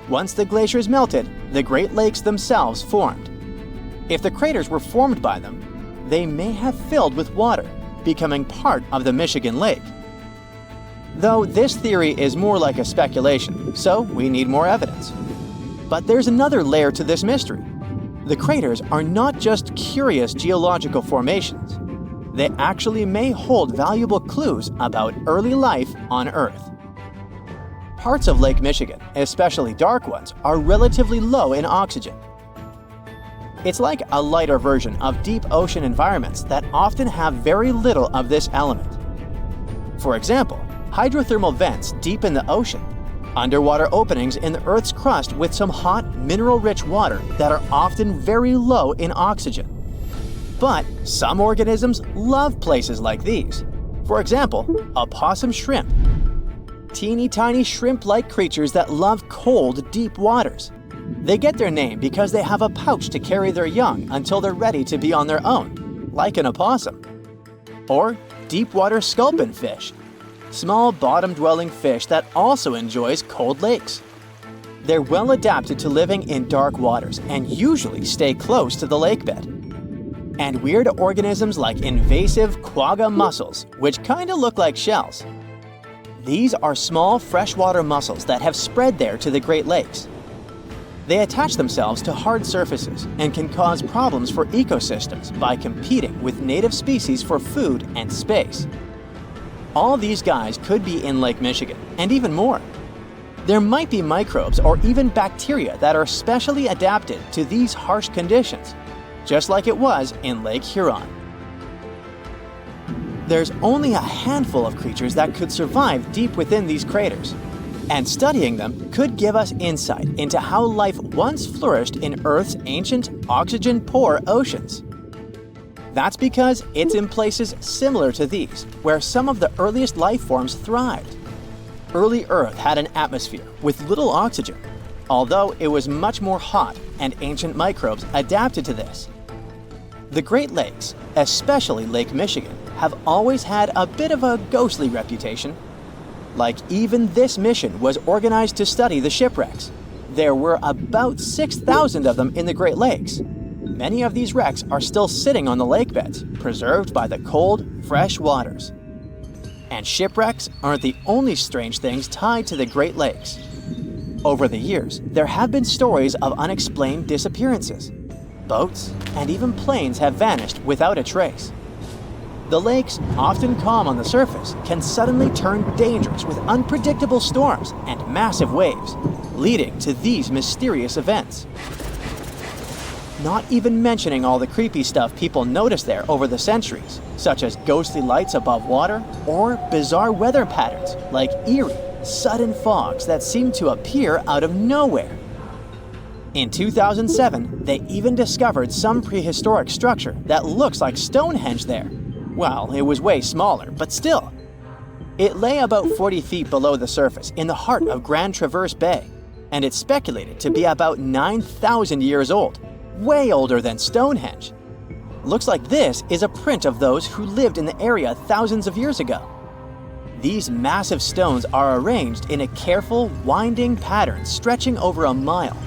Once the glaciers melted, the Great Lakes themselves formed. If the craters were formed by them, they may have filled with water, becoming part of the Michigan Lake. Though this theory is more like a speculation, so we need more evidence. But there's another layer to this mystery. The craters are not just curious geological formations. They actually may hold valuable clues about early life on Earth. Parts of Lake Michigan, especially dark ones, are relatively low in oxygen. It's like a lighter version of deep ocean environments that often have very little of this element. For example, hydrothermal vents deep in the ocean, underwater openings in the Earth's crust with some hot, mineral-rich water that are often very low in oxygen. But some organisms love places like these. For example, opossum shrimp. Teeny tiny shrimp-like creatures that love cold, deep waters. They get their name because they have a pouch to carry their young until they're ready to be on their own, like an opossum. Or deep-water sculpin fish, small bottom-dwelling fish that also enjoys cold lakes. They're well adapted to living in dark waters and usually stay close to the lake bed. And weird organisms like invasive quagga mussels, which kinda look like shells. These are small freshwater mussels that have spread there to the Great Lakes. They attach themselves to hard surfaces and can cause problems for ecosystems by competing with native species for food and space. All these guys could be in Lake Michigan, and even more. There might be microbes or even bacteria that are specially adapted to these harsh conditions. just like it was in Lake Huron. There's only a handful of creatures that could survive deep within these craters, and studying them could give us insight into how life once flourished in Earth's ancient, oxygen-poor oceans. That's because it's in places similar to these where some of the earliest life forms thrived. Early Earth had an atmosphere with little oxygen, although it was much more hot, and ancient microbes adapted to this. The Great Lakes, especially Lake Michigan, have always had a bit of a ghostly reputation. Like, even this mission was organized to study the shipwrecks. There were about 6,000 of them in the Great Lakes. Many of these wrecks are still sitting on the lake beds, preserved by the cold, fresh waters. And shipwrecks aren't the only strange things tied to the Great Lakes. Over the years, there have been stories of unexplained disappearances. Boats and even planes have vanished without a trace. The lakes, often calm on the surface, can suddenly turn dangerous with unpredictable storms and massive waves, leading to these mysterious events. Not even mentioning all the creepy stuff people noticed there over the centuries, such as ghostly lights above water or bizarre weather patterns like eerie, sudden fogs that seem to appear out of nowhere. In 2007, they even discovered some prehistoric structure that looks like Stonehenge there. Well, it was way smaller, but still. It lay about 40 feet below the surface in the heart of Grand Traverse Bay, and it's speculated to be about 9,000 years old, way older than Stonehenge. Looks like this is a print of those who lived in the area thousands of years ago. These massive stones are arranged in a careful, winding pattern stretching over a mile.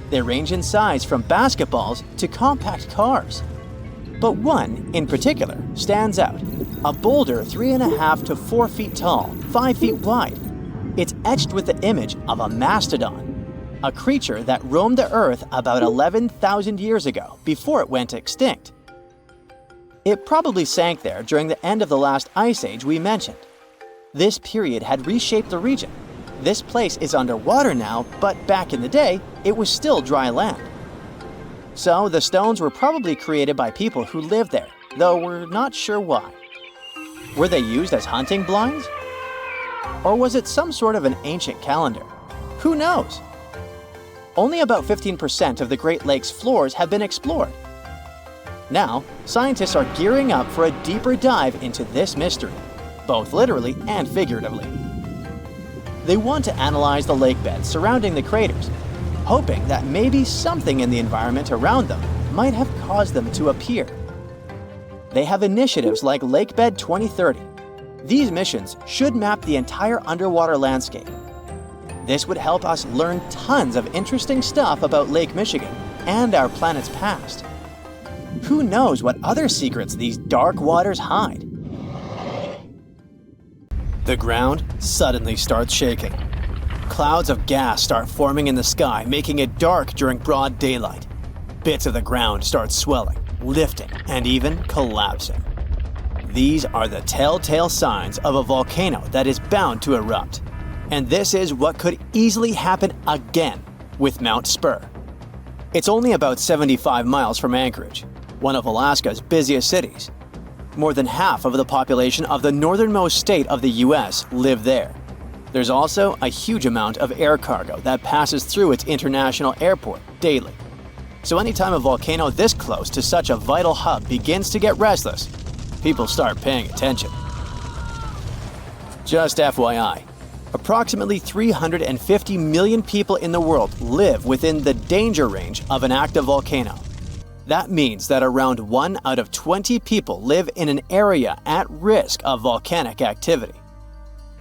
They range in size from basketballs to compact cars. But one, in particular, stands out. A boulder 3.5 to 4 feet tall, 5 feet wide. It's etched with the image of a mastodon, a creature that roamed the Earth about 11,000 years ago before it went extinct. It probably sank there during the end of the last ice age we mentioned. This period had reshaped the region. This place is underwater now, but back in the day, it was still dry land. So the stones were probably created by people who lived there, though we're not sure why. Were they used as hunting blinds? Or was it some sort of an ancient calendar? Who knows? Only about 15% of the Great Lakes floors have been explored. Now, scientists are gearing up for a deeper dive into this mystery, both literally and figuratively. They want to analyze the lake beds surrounding the craters, hoping that maybe something in the environment around them might have caused them to appear. They have initiatives like Lakebed 2030. These missions should map the entire underwater landscape. This would help us learn tons of interesting stuff about Lake Michigan and our planet's past. Who knows what other secrets these dark waters hide? The ground suddenly starts shaking. Clouds of gas start forming in the sky, making it dark during broad daylight. Bits of the ground start swelling, lifting, and even collapsing. These are the telltale signs of a volcano that is bound to erupt. And this is what could easily happen again with Mount Spur. It's only about 75 miles from Anchorage, one of Alaska's busiest cities. More than half of the population of the northernmost state of the US live there. There's also a huge amount of air cargo that passes through its international airport daily. So anytime a volcano this close to such a vital hub begins to get restless, people start paying attention. Just FYI, approximately 350 million people in the world live within the danger range of an active volcano. That means that around 1 out of 20 people live in an area at risk of volcanic activity.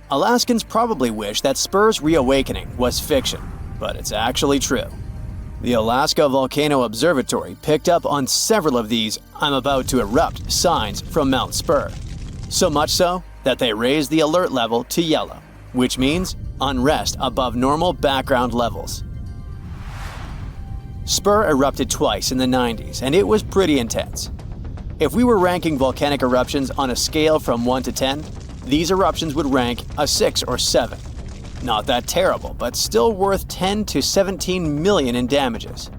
Alaskans probably wish that Spur's reawakening was fiction, but it's actually true. The Alaska Volcano Observatory picked up on several of these "I'm about to erupt" signs from Mount Spur. So much so that they raised the alert level to yellow, which means unrest above normal background levels. Spur erupted twice in the 90s, and it was pretty intense. If we were ranking volcanic eruptions on a scale from 1 to 10, these eruptions would rank a 6 or 7. Not that terrible, but still worth 10 to 17 million in damages.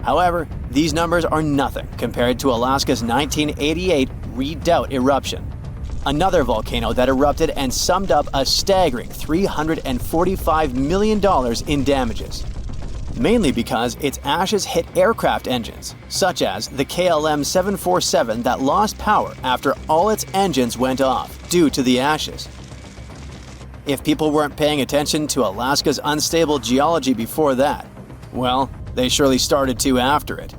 However, these numbers are nothing compared to Alaska's 1988 Redoubt eruption, another volcano that erupted and summed up a staggering $345 million in damages, mainly because its ashes hit aircraft engines, such as the KLM 747 that lost power after all its engines went off due to the ashes. If people weren't paying attention to Alaska's unstable geology before that, well, they surely started to after it.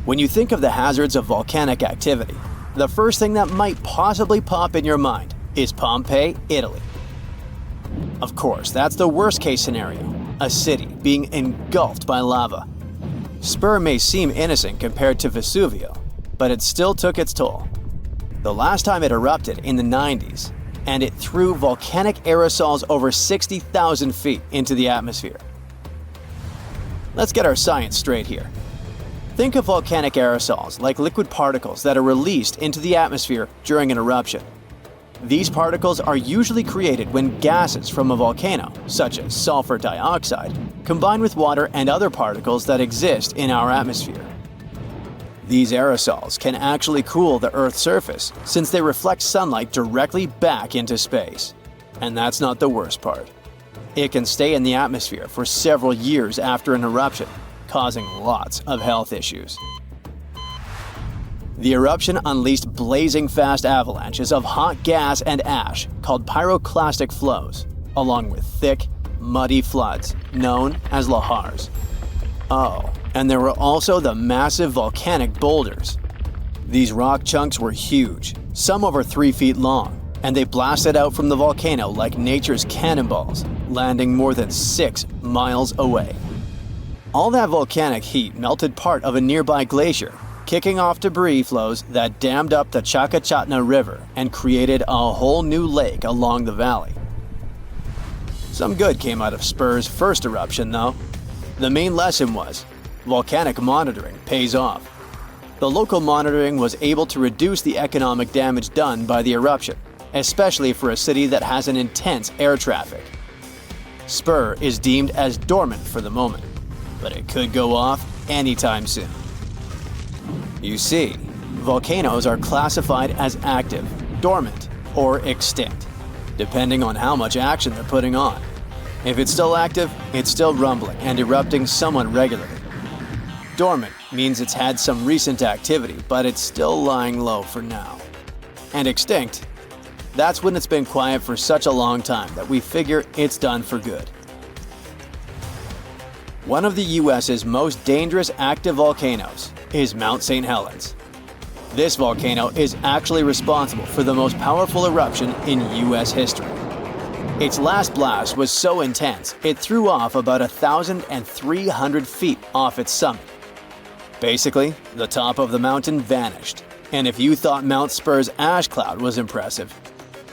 When you think of the hazards of volcanic activity, the first thing that might possibly pop in your mind is Pompeii, Italy. Of course, that's the worst case scenario, a city being engulfed by lava. Spur may seem innocent compared to Vesuvio, but it still took its toll. The last time it erupted in the 90s, and it threw volcanic aerosols over 60,000 feet into the atmosphere. Let's get our science straight here. Think of volcanic aerosols like liquid particles that are released into the atmosphere during an eruption. These particles are usually created when gases from a volcano, such as sulfur dioxide, combine with water and other particles that exist in our atmosphere. These aerosols can actually cool the Earth's surface since they reflect sunlight directly back into space. And that's not the worst part. It can stay in the atmosphere for several years after an eruption, causing lots of health issues. The eruption unleashed blazing fast avalanches of hot gas and ash called pyroclastic flows, along with thick, muddy floods known as lahars. Oh, and there were also the massive volcanic boulders. These rock chunks were huge, some over 3 feet long, and they blasted out from the volcano like nature's cannonballs, landing more than 6 miles away. All that volcanic heat melted part of a nearby glacier, kicking off debris flows that dammed up the Chakachatna River and created a whole new lake along the valley. Some good came out of Spur's first eruption, though. The main lesson was, volcanic monitoring pays off. The local monitoring was able to reduce the economic damage done by the eruption, especially for a city that has an intense air traffic. Spur is deemed as dormant for the moment, but it could go off anytime soon. You see, volcanoes are classified as active, dormant, or extinct, depending on how much action they're putting on. If it's still active, it's still rumbling and erupting somewhat regularly. Dormant means it's had some recent activity, but it's still lying low for now. And extinct, that's when it's been quiet for such a long time that we figure it's done for good. One of the US's most dangerous active volcanoes is Mount St. Helens. This volcano is actually responsible for the most powerful eruption in US history. Its last blast was so intense, it threw off about 1,300 feet off its summit. Basically, the top of the mountain vanished, and if you thought Mount Spur's ash cloud was impressive,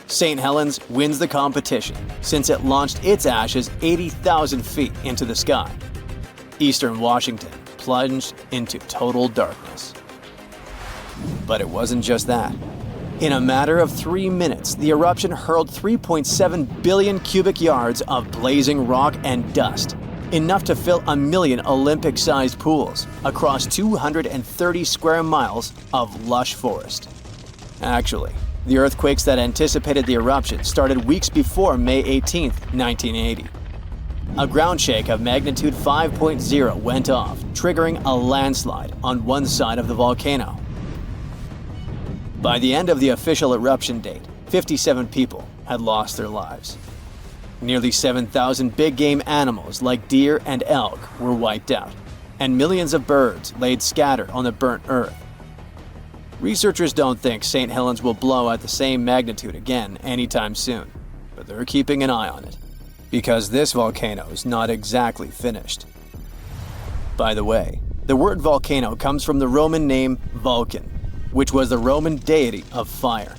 St. Helens wins the competition since it launched its ashes 80,000 feet into the sky. Eastern Washington plunged into total darkness. But it wasn't just that. In a matter of 3 minutes, the eruption hurled 3.7 billion cubic yards of blazing rock and dust, enough to fill 1 million Olympic-sized pools across 230 square miles of lush forest. Actually, the earthquakes that anticipated the eruption started weeks before May 18, 1980. A ground shake of magnitude 5.0 went off, triggering a landslide on one side of the volcano. By the end of the official eruption date, 57 people had lost their lives. Nearly 7,000 big game animals like deer and elk were wiped out, and millions of birds laid scattered on the burnt earth. Researchers don't think St. Helens will blow at the same magnitude again anytime soon, but they're keeping an eye on it, because this volcano is not exactly finished. By the way, the word volcano comes from the Roman name Vulcan, which was the Roman deity of fire,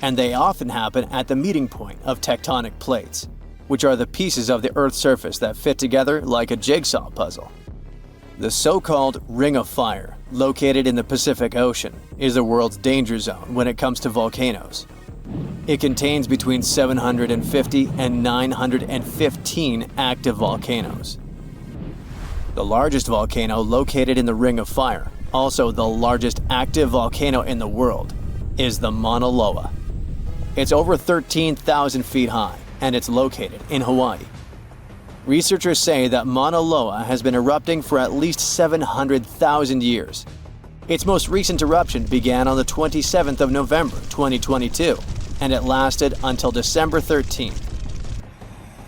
and they often happen at the meeting point of tectonic plates, which are the pieces of the Earth's surface that fit together like a jigsaw puzzle. The so-called Ring of Fire, located in the Pacific Ocean, is the world's danger zone when it comes to volcanoes. It contains between 750 and 915 active volcanoes. The largest volcano located in the Ring of Fire, also the largest active volcano in the world, is the Mauna Loa. It's over 13,000 feet high, and it's located in Hawaii. Researchers say that Mauna Loa has been erupting for at least 700,000 years. Its most recent eruption began on the 27th of November 2022, and it lasted until December 13th.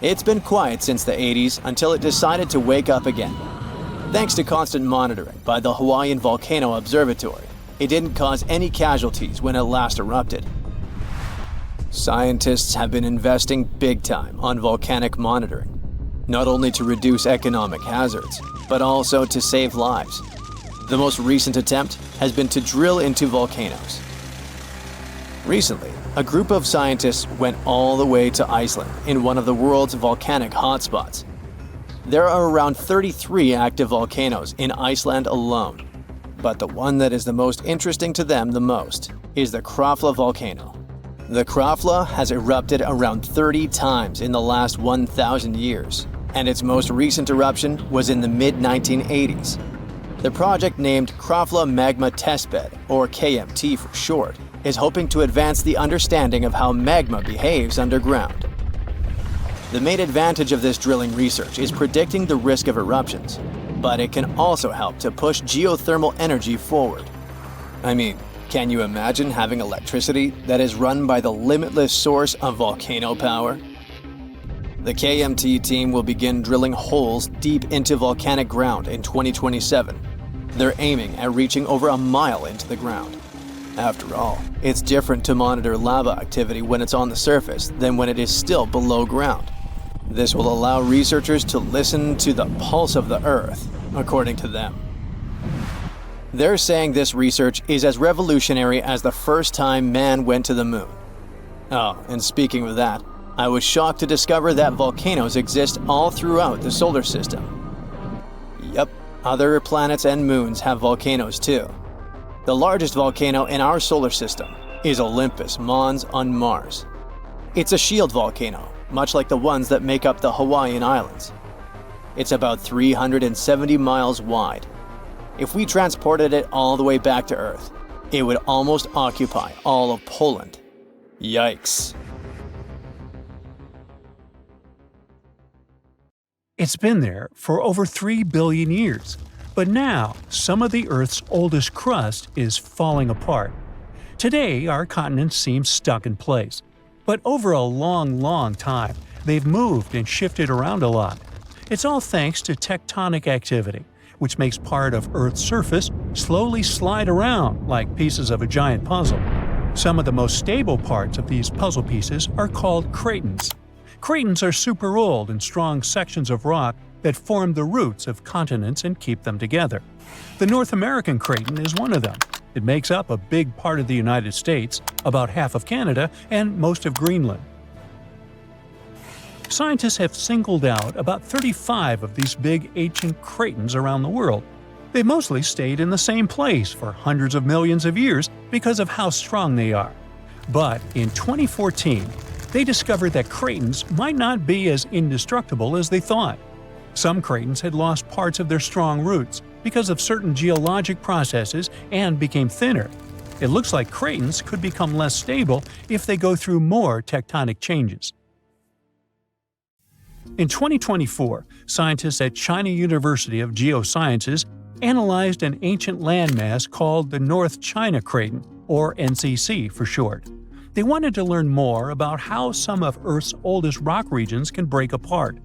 It's been quiet since the 80s until it decided to wake up again. Thanks to constant monitoring by the Hawaiian Volcano Observatory, it didn't cause any casualties when it last erupted. Scientists have been investing big time on volcanic monitoring, not only to reduce economic hazards, but also to save lives. The most recent attempt has been to drill into volcanoes. Recently, a group of scientists went all the way to Iceland in one of the world's volcanic hotspots. There are around 33 active volcanoes in Iceland alone, but the one that is the most interesting to them the most is the Krafla volcano. The Krafla has erupted around 30 times in the last 1,000 years, and its most recent eruption was in the mid-1980s. The project named Krafla Magma Testbed, or KMT for short, is hoping to advance the understanding of how magma behaves underground. The main advantage of this drilling research is predicting the risk of eruptions, but it can also help to push geothermal energy forward. I mean, can you imagine having electricity that is run by the limitless source of volcano power? The KMT team will begin drilling holes deep into volcanic ground in 2027. They're aiming at reaching over a mile into the ground. After all, it's different to monitor lava activity when it's on the surface than when it is still below ground. This will allow researchers to listen to the pulse of the Earth, according to them. They're saying this research is as revolutionary as the first time man went to the moon. Oh, and speaking of that, I was shocked to discover that volcanoes exist all throughout the solar system. Yep, other planets and moons have volcanoes too. The largest volcano in our solar system is Olympus Mons on Mars. It's a shield volcano, much like the ones that make up the Hawaiian Islands. It's about 370 miles wide. If we transported it all the way back to Earth, it would almost occupy all of Poland. Yikes. It's been there for over 3 billion years, but now some of the Earth's oldest crust is falling apart. Today, our continents seem stuck in place, but over a long time, they've moved and shifted around a lot. It's all thanks to tectonic activity, which makes part of Earth's surface slowly slide around like pieces of a giant puzzle. Some of the most stable parts of these puzzle pieces are called cratons. Cratons are super old and strong sections of rock that form the roots of continents and keep them together. The North American Craton is one of them. It makes up a big part of the United States, about half of Canada, and most of Greenland. Scientists have singled out about 35 of these big ancient cratons around the world. They mostly stayed in the same place for hundreds of millions of years because of how strong they are. But in 2014, they discovered that cratons might not be as indestructible as they thought. Some cratons had lost parts of their strong roots because of certain geologic processes and became thinner. It looks like cratons could become less stable if they go through more tectonic changes. In 2024, scientists at China University of Geosciences analyzed an ancient landmass called the North China Craton, or NCC for short. They wanted to learn more about how some of Earth's oldest rock regions can break apart.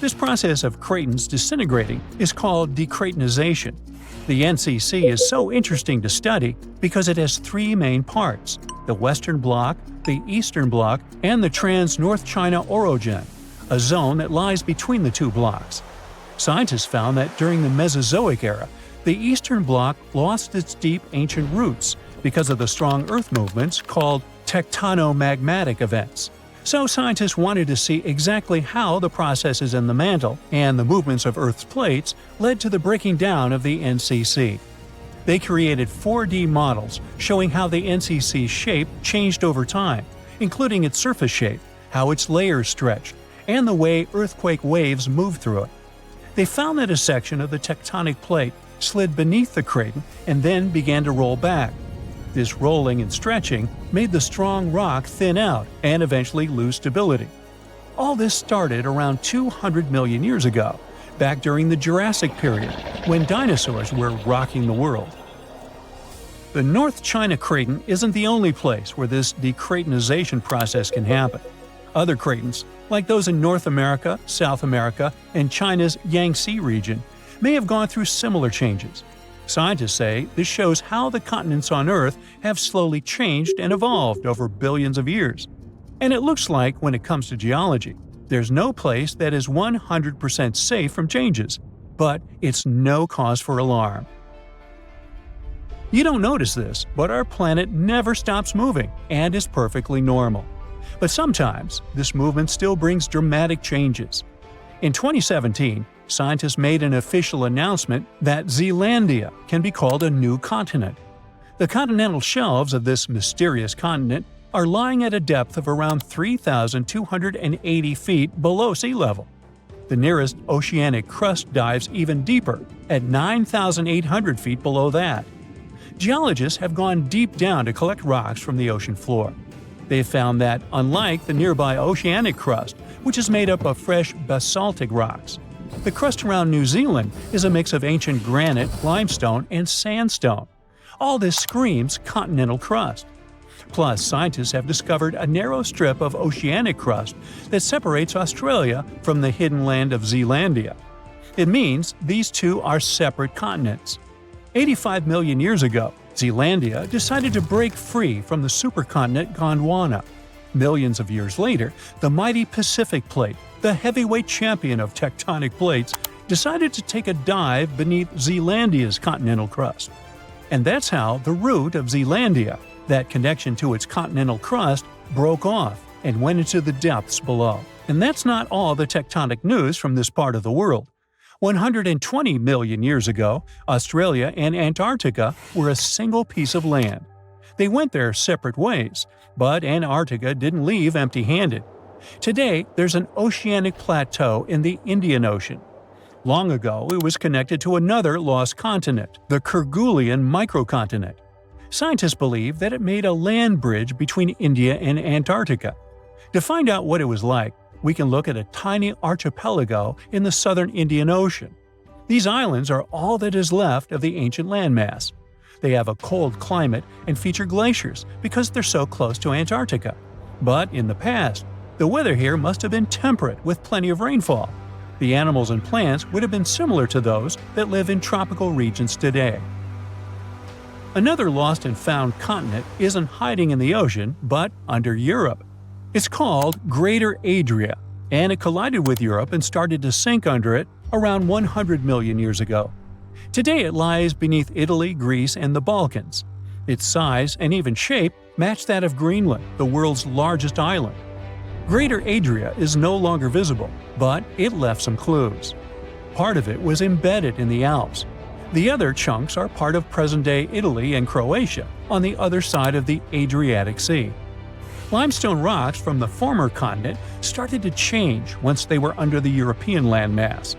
This process of cratons disintegrating is called decratonization. The NCC is so interesting to study because it has three main parts: the Western Bloc, the Eastern Bloc, and the Trans-North China Orogen, a zone that lies between the two blocks. Scientists found that during the Mesozoic era, the Eastern Bloc lost its deep ancient roots because of the strong Earth movements called tectonomagmatic events. So scientists wanted to see exactly how the processes in the mantle and the movements of Earth's plates led to the breaking down of the NCC. They created 4D models showing how the NCC's shape changed over time, including its surface shape, how its layers stretched, and the way earthquake waves moved through it. They found that a section of the tectonic plate slid beneath the craton and then began to roll back. This rolling and stretching made the strong rock thin out and eventually lose stability. All this started around 200 million years ago, back during the Jurassic period, when dinosaurs were rocking the world. The North China Craton isn't the only place where this decratonization process can happen. Other cratons, like those in North America, South America, and China's Yangtze region, may have gone through similar changes. Scientists say this shows how the continents on Earth have slowly changed and evolved over billions of years. And it looks like, when it comes to geology, there's no place that is 100% safe from changes, but it's no cause for alarm. You don't notice this, but our planet never stops moving and is perfectly normal. But sometimes, this movement still brings dramatic changes. In 2017, scientists made an official announcement that Zealandia can be called a new continent. The continental shelves of this mysterious continent are lying at a depth of around 3,280 feet below sea level. The nearest oceanic crust dives even deeper, at 9,800 feet below that. Geologists have gone deep down to collect rocks from the ocean floor. They found that, unlike the nearby oceanic crust, which is made up of fresh basaltic rocks, the crust around New Zealand is a mix of ancient granite, limestone, and sandstone. All this screams continental crust. Plus, scientists have discovered a narrow strip of oceanic crust that separates Australia from the hidden land of Zealandia. It means these two are separate continents. 85 million years ago, Zealandia decided to break free from the supercontinent Gondwana. Millions of years later, the mighty Pacific Plate, the heavyweight champion of tectonic plates, decided to take a dive beneath Zealandia's continental crust. And that's how the root of Zealandia, that connection to its continental crust, broke off and went into the depths below. And that's not all the tectonic news from this part of the world. 120 million years ago, Australia and Antarctica were a single piece of land. They went their separate ways, but Antarctica didn't leave empty-handed. Today, there's an oceanic plateau in the Indian Ocean. Long ago, it was connected to another lost continent, the Kerguelen microcontinent. Scientists believe that it made a land bridge between India and Antarctica. To find out what it was like, we can look at a tiny archipelago in the southern Indian Ocean. These islands are all that is left of the ancient landmass. They have a cold climate and feature glaciers because they're so close to Antarctica. But in the past, the weather here must have been temperate with plenty of rainfall. The animals and plants would have been similar to those that live in tropical regions today. Another lost and found continent isn't hiding in the ocean, but under Europe. It's called Greater Adria, and it collided with Europe and started to sink under it around 100 million years ago. Today it lies beneath Italy, Greece, and the Balkans. Its size and even shape match that of Greenland, the world's largest island. Greater Adria is no longer visible, but it left some clues. Part of it was embedded in the Alps. The other chunks are part of present-day Italy and Croatia, on the other side of the Adriatic Sea. Limestone rocks from the former continent started to change once they were under the European landmass.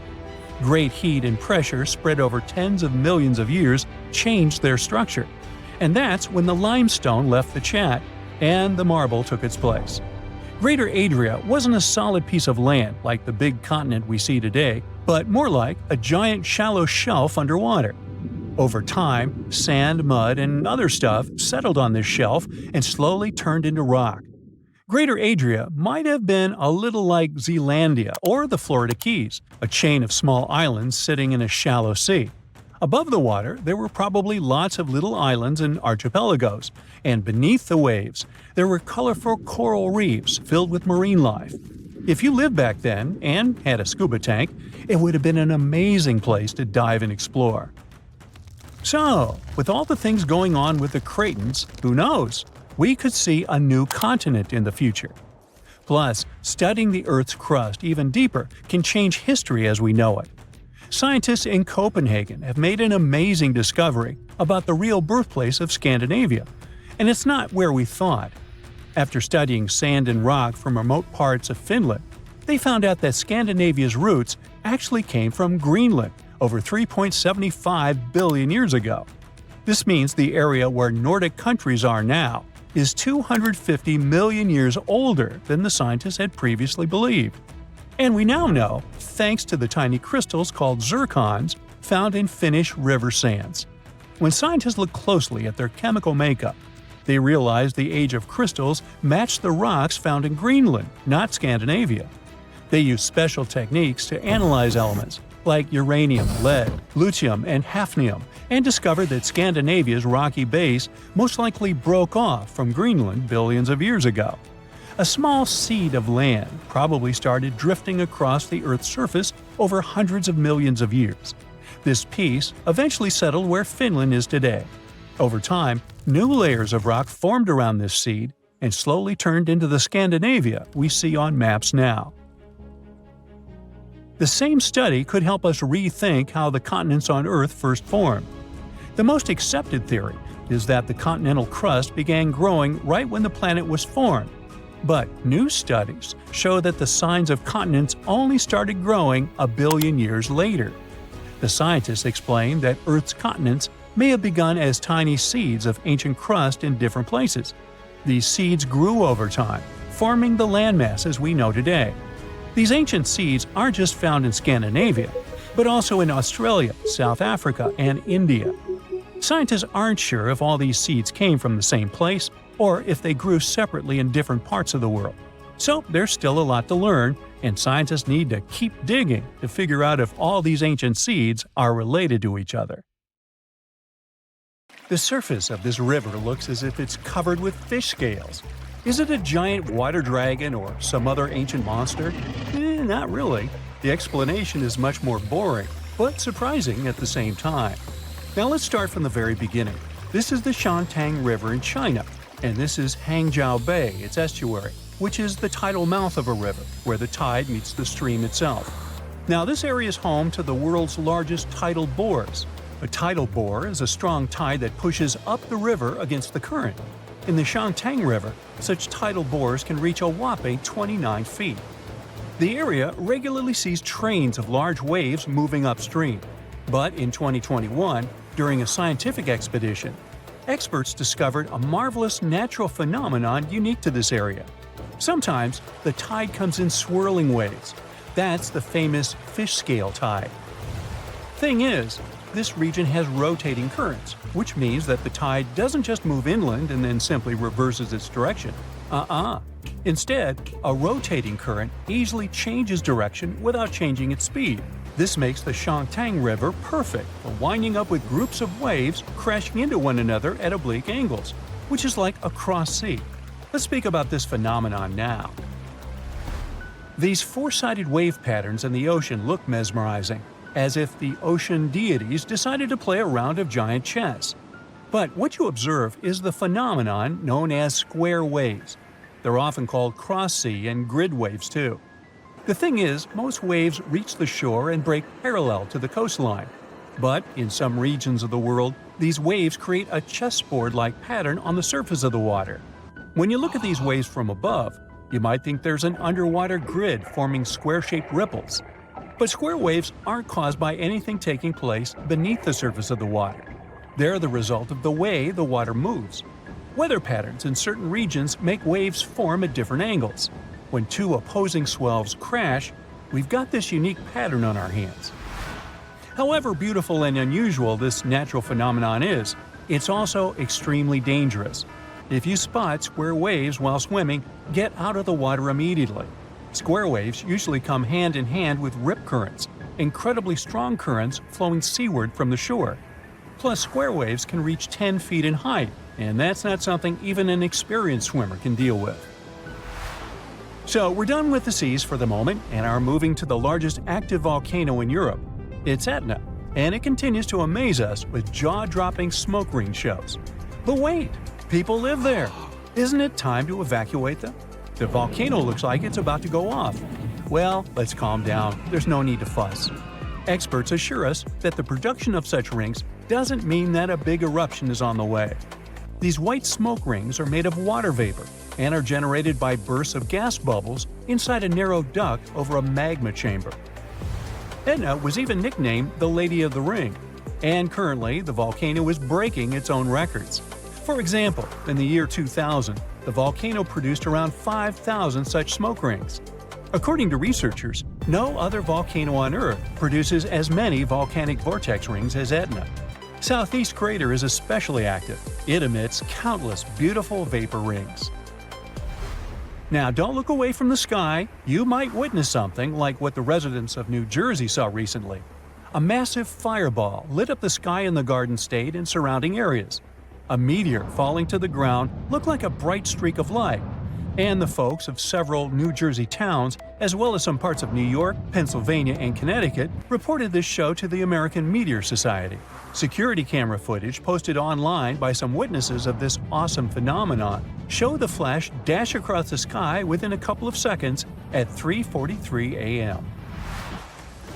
Great heat and pressure spread over tens of millions of years changed their structure. And that's when the limestone left the chat and the marble took its place. Greater Adria wasn't a solid piece of land like the big continent we see today, but more like a giant shallow shelf underwater. Over time, sand, mud, and other stuff settled on this shelf and slowly turned into rock. Greater Adria might have been a little like Zealandia or the Florida Keys, a chain of small islands sitting in a shallow sea. Above the water, there were probably lots of little islands and archipelagos, and beneath the waves, there were colorful coral reefs filled with marine life. If you lived back then and had a scuba tank, it would have been an amazing place to dive and explore. So, with all the things going on with the Cratons, who knows? We could see a new continent in the future. Plus, studying the Earth's crust even deeper can change history as we know it. Scientists in Copenhagen have made an amazing discovery about the real birthplace of Scandinavia, and it's not where we thought. After studying sand and rock from remote parts of Finland, they found out that Scandinavia's roots actually came from Greenland over 3.75 billion years ago. This means the area where Nordic countries are now is 250 million years older than the scientists had previously believed. And we now know, thanks to the tiny crystals called zircons found in Finnish river sands. When scientists looked closely at their chemical makeup, they realized the age of crystals matched the rocks found in Greenland, not Scandinavia. They used special techniques to analyze elements like uranium, lead, lutetium, and hafnium, and discovered that Scandinavia's rocky base most likely broke off from Greenland billions of years ago. A small seed of land probably started drifting across the Earth's surface over hundreds of millions of years. This piece eventually settled where Finland is today. Over time, new layers of rock formed around this seed and slowly turned into the Scandinavia we see on maps now. The same study could help us rethink how the continents on Earth first formed. The most accepted theory is that the continental crust began growing right when the planet was formed. But new studies show that the signs of continents only started growing a billion years later. The scientists explain that Earth's continents may have begun as tiny seeds of ancient crust in different places. These seeds grew over time, forming the landmasses we know today. These ancient seeds aren't just found in Scandinavia, but also in Australia, South Africa, and India. Scientists aren't sure if all these seeds came from the same place or if they grew separately in different parts of the world. So there's still a lot to learn, and scientists need to keep digging to figure out if all these ancient seeds are related to each other. The surface of this river looks as if it's covered with fish scales. Is it a giant water dragon or some other ancient monster? Not really. The explanation is much more boring, but surprising at the same time. Now let's start from the very beginning. This is the Shantung River in China, and this is Hangzhou Bay, its estuary, which is the tidal mouth of a river, where the tide meets the stream itself. Now this area is home to the world's largest tidal bores. A tidal bore is a strong tide that pushes up the river against the current. In the Shantung River, such tidal bores can reach a whopping 29 feet. The area regularly sees trains of large waves moving upstream. But in 2021, during a scientific expedition, experts discovered a marvelous natural phenomenon unique to this area. Sometimes, the tide comes in swirling waves. That's the famous fish scale tide. Thing is, this region has rotating currents, which means that the tide doesn't just move inland and then simply reverses its direction. Instead, a rotating current easily changes direction without changing its speed. This makes the Shantung River perfect for winding up with groups of waves crashing into one another at oblique angles, which is like a cross sea. Let's speak about this phenomenon now. These four-sided wave patterns in the ocean look mesmerizing, as if the ocean deities decided to play a round of giant chess. But what you observe is the phenomenon known as square waves. They're often called cross-sea and grid waves too. The thing is, most waves reach the shore and break parallel to the coastline. But in some regions of the world, these waves create a chessboard-like pattern on the surface of the water. When you look at these waves from above, you might think there's an underwater grid forming square-shaped ripples. But square waves aren't caused by anything taking place beneath the surface of the water. They're the result of the way the water moves. Weather patterns in certain regions make waves form at different angles. When two opposing swells crash, we've got this unique pattern on our hands. However beautiful and unusual this natural phenomenon is, it's also extremely dangerous. If you spot square waves while swimming, get out of the water immediately. Square waves usually come hand in hand with rip currents, incredibly strong currents flowing seaward from the shore. Plus, square waves can reach 10 feet in height, and that's not something even an experienced swimmer can deal with. So we're done with the seas for the moment and are moving to the largest active volcano in Europe. It's Etna, and it continues to amaze us with jaw-dropping smoke ring shows. But wait, people live there. Isn't it time to evacuate them? The volcano looks like it's about to go off. Well, let's calm down. There's no need to fuss. Experts assure us that the production of such rings doesn't mean that a big eruption is on the way. These white smoke rings are made of water vapor and are generated by bursts of gas bubbles inside a narrow duct over a magma chamber. Etna was even nicknamed the Lady of the Ring, and currently the volcano is breaking its own records. For example, in the year 2000, the volcano produced around 5,000 such smoke rings. According to researchers, no other volcano on Earth produces as many volcanic vortex rings as Etna. Southeast Crater is especially active. It emits countless beautiful vapor rings. Now, don't look away from the sky. You might witness something like what the residents of New Jersey saw recently. A massive fireball lit up the sky in the Garden State and surrounding areas. A meteor falling to the ground looked like a bright streak of light, and the folks of several New Jersey towns, as well as some parts of New York, Pennsylvania, and Connecticut, reported this show to the American Meteor Society. Security camera footage posted online by some witnesses of this awesome phenomenon showed the flash dash across the sky within a couple of seconds at 3:43 a.m.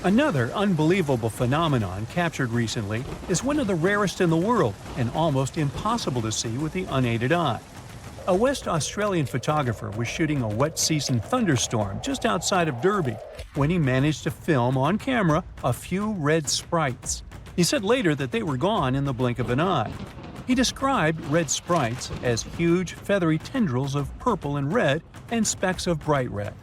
Another unbelievable phenomenon captured recently is one of the rarest in the world and almost impossible to see with the unaided eye. A West Australian photographer was shooting a wet season thunderstorm just outside of Derby when he managed to film on camera a few red sprites. He said later that they were gone in the blink of an eye. He described red sprites as huge feathery tendrils of purple and red and specks of bright red.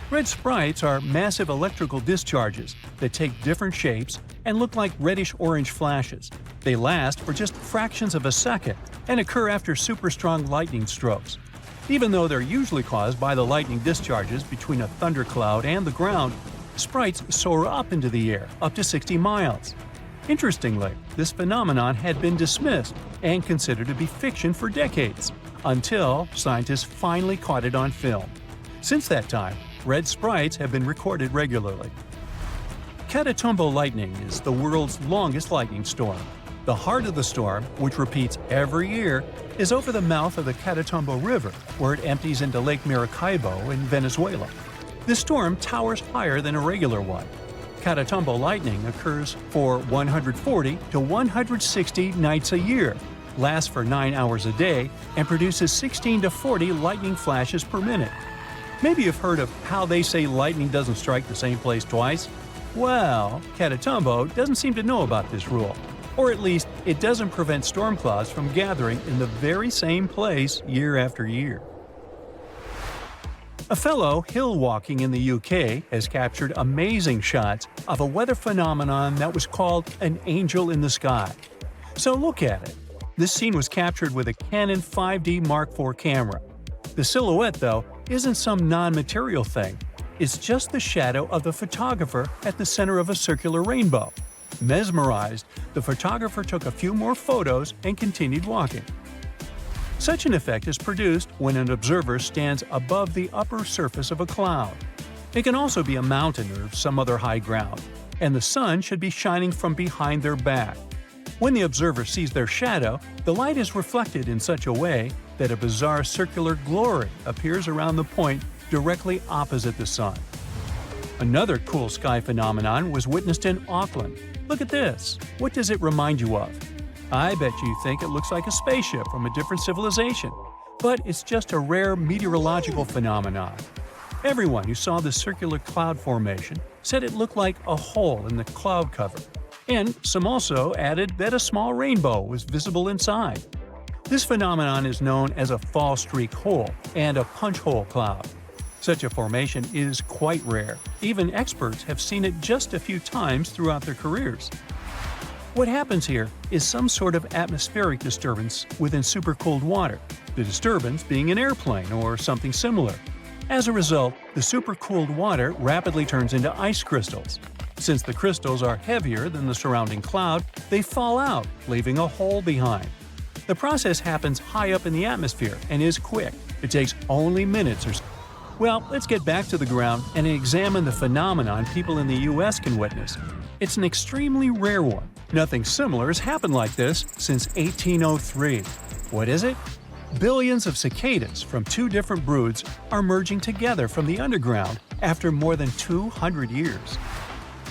Red sprites are massive electrical discharges that take different shapes and look like reddish-orange flashes. They last for just fractions of a second and occur after super strong lightning strokes. Even though they're usually caused by the lightning discharges between a thundercloud and the ground, sprites soar up into the air up to 60 miles. Interestingly, this phenomenon had been dismissed and considered to be fiction for decades, until scientists finally caught it on film. Since that time, red sprites have been recorded regularly. Catatumbo lightning is the world's longest lightning storm. The heart of the storm, which repeats every year, is over the mouth of the Catatumbo River, where it empties into Lake Maracaibo in Venezuela. This storm towers higher than a regular one. Catatumbo lightning occurs for 140 to 160 nights a year, lasts for 9 hours a day, and produces 16 to 40 lightning flashes per minute. Maybe you've heard of how they say lightning doesn't strike the same place twice? Well, Catatumbo doesn't seem to know about this rule. Or at least, it doesn't prevent storm clouds from gathering in the very same place year after year. A fellow hill walking in the UK has captured amazing shots of a weather phenomenon that was called an angel in the sky. So look at it. This scene was captured with a Canon 5D Mark IV camera. The silhouette, though, isn't some non-material thing. It's just the shadow of the photographer at the center of a circular rainbow. Mesmerized, the photographer took a few more photos and continued walking. Such an effect is produced when an observer stands above the upper surface of a cloud. It can also be a mountain or some other high ground, and the sun should be shining from behind their back. When the observer sees their shadow, the light is reflected in such a way that a bizarre circular glory appears around the point directly opposite the sun. Another cool sky phenomenon was witnessed in Auckland. Look at this. What does it remind you of? I bet you think it looks like a spaceship from a different civilization, but it's just a rare meteorological phenomenon. Everyone who saw the circular cloud formation said it looked like a hole in the cloud cover, and some also added that a small rainbow was visible inside. This phenomenon is known as a fall streak hole and a punch hole cloud. Such a formation is quite rare. Even experts have seen it just a few times throughout their careers. What happens here is some sort of atmospheric disturbance within supercooled water, the disturbance being an airplane or something similar. As a result, the supercooled water rapidly turns into ice crystals. Since the crystals are heavier than the surrounding cloud, they fall out, leaving a hole behind. The process happens high up in the atmosphere and is quick. It takes only minutes or so. Well, let's get back to the ground and examine the phenomenon people in the US can witness. It's an extremely rare one. Nothing similar has happened like this since 1803. What is it? Billions of cicadas from two different broods are merging together from the underground after more than 200 years.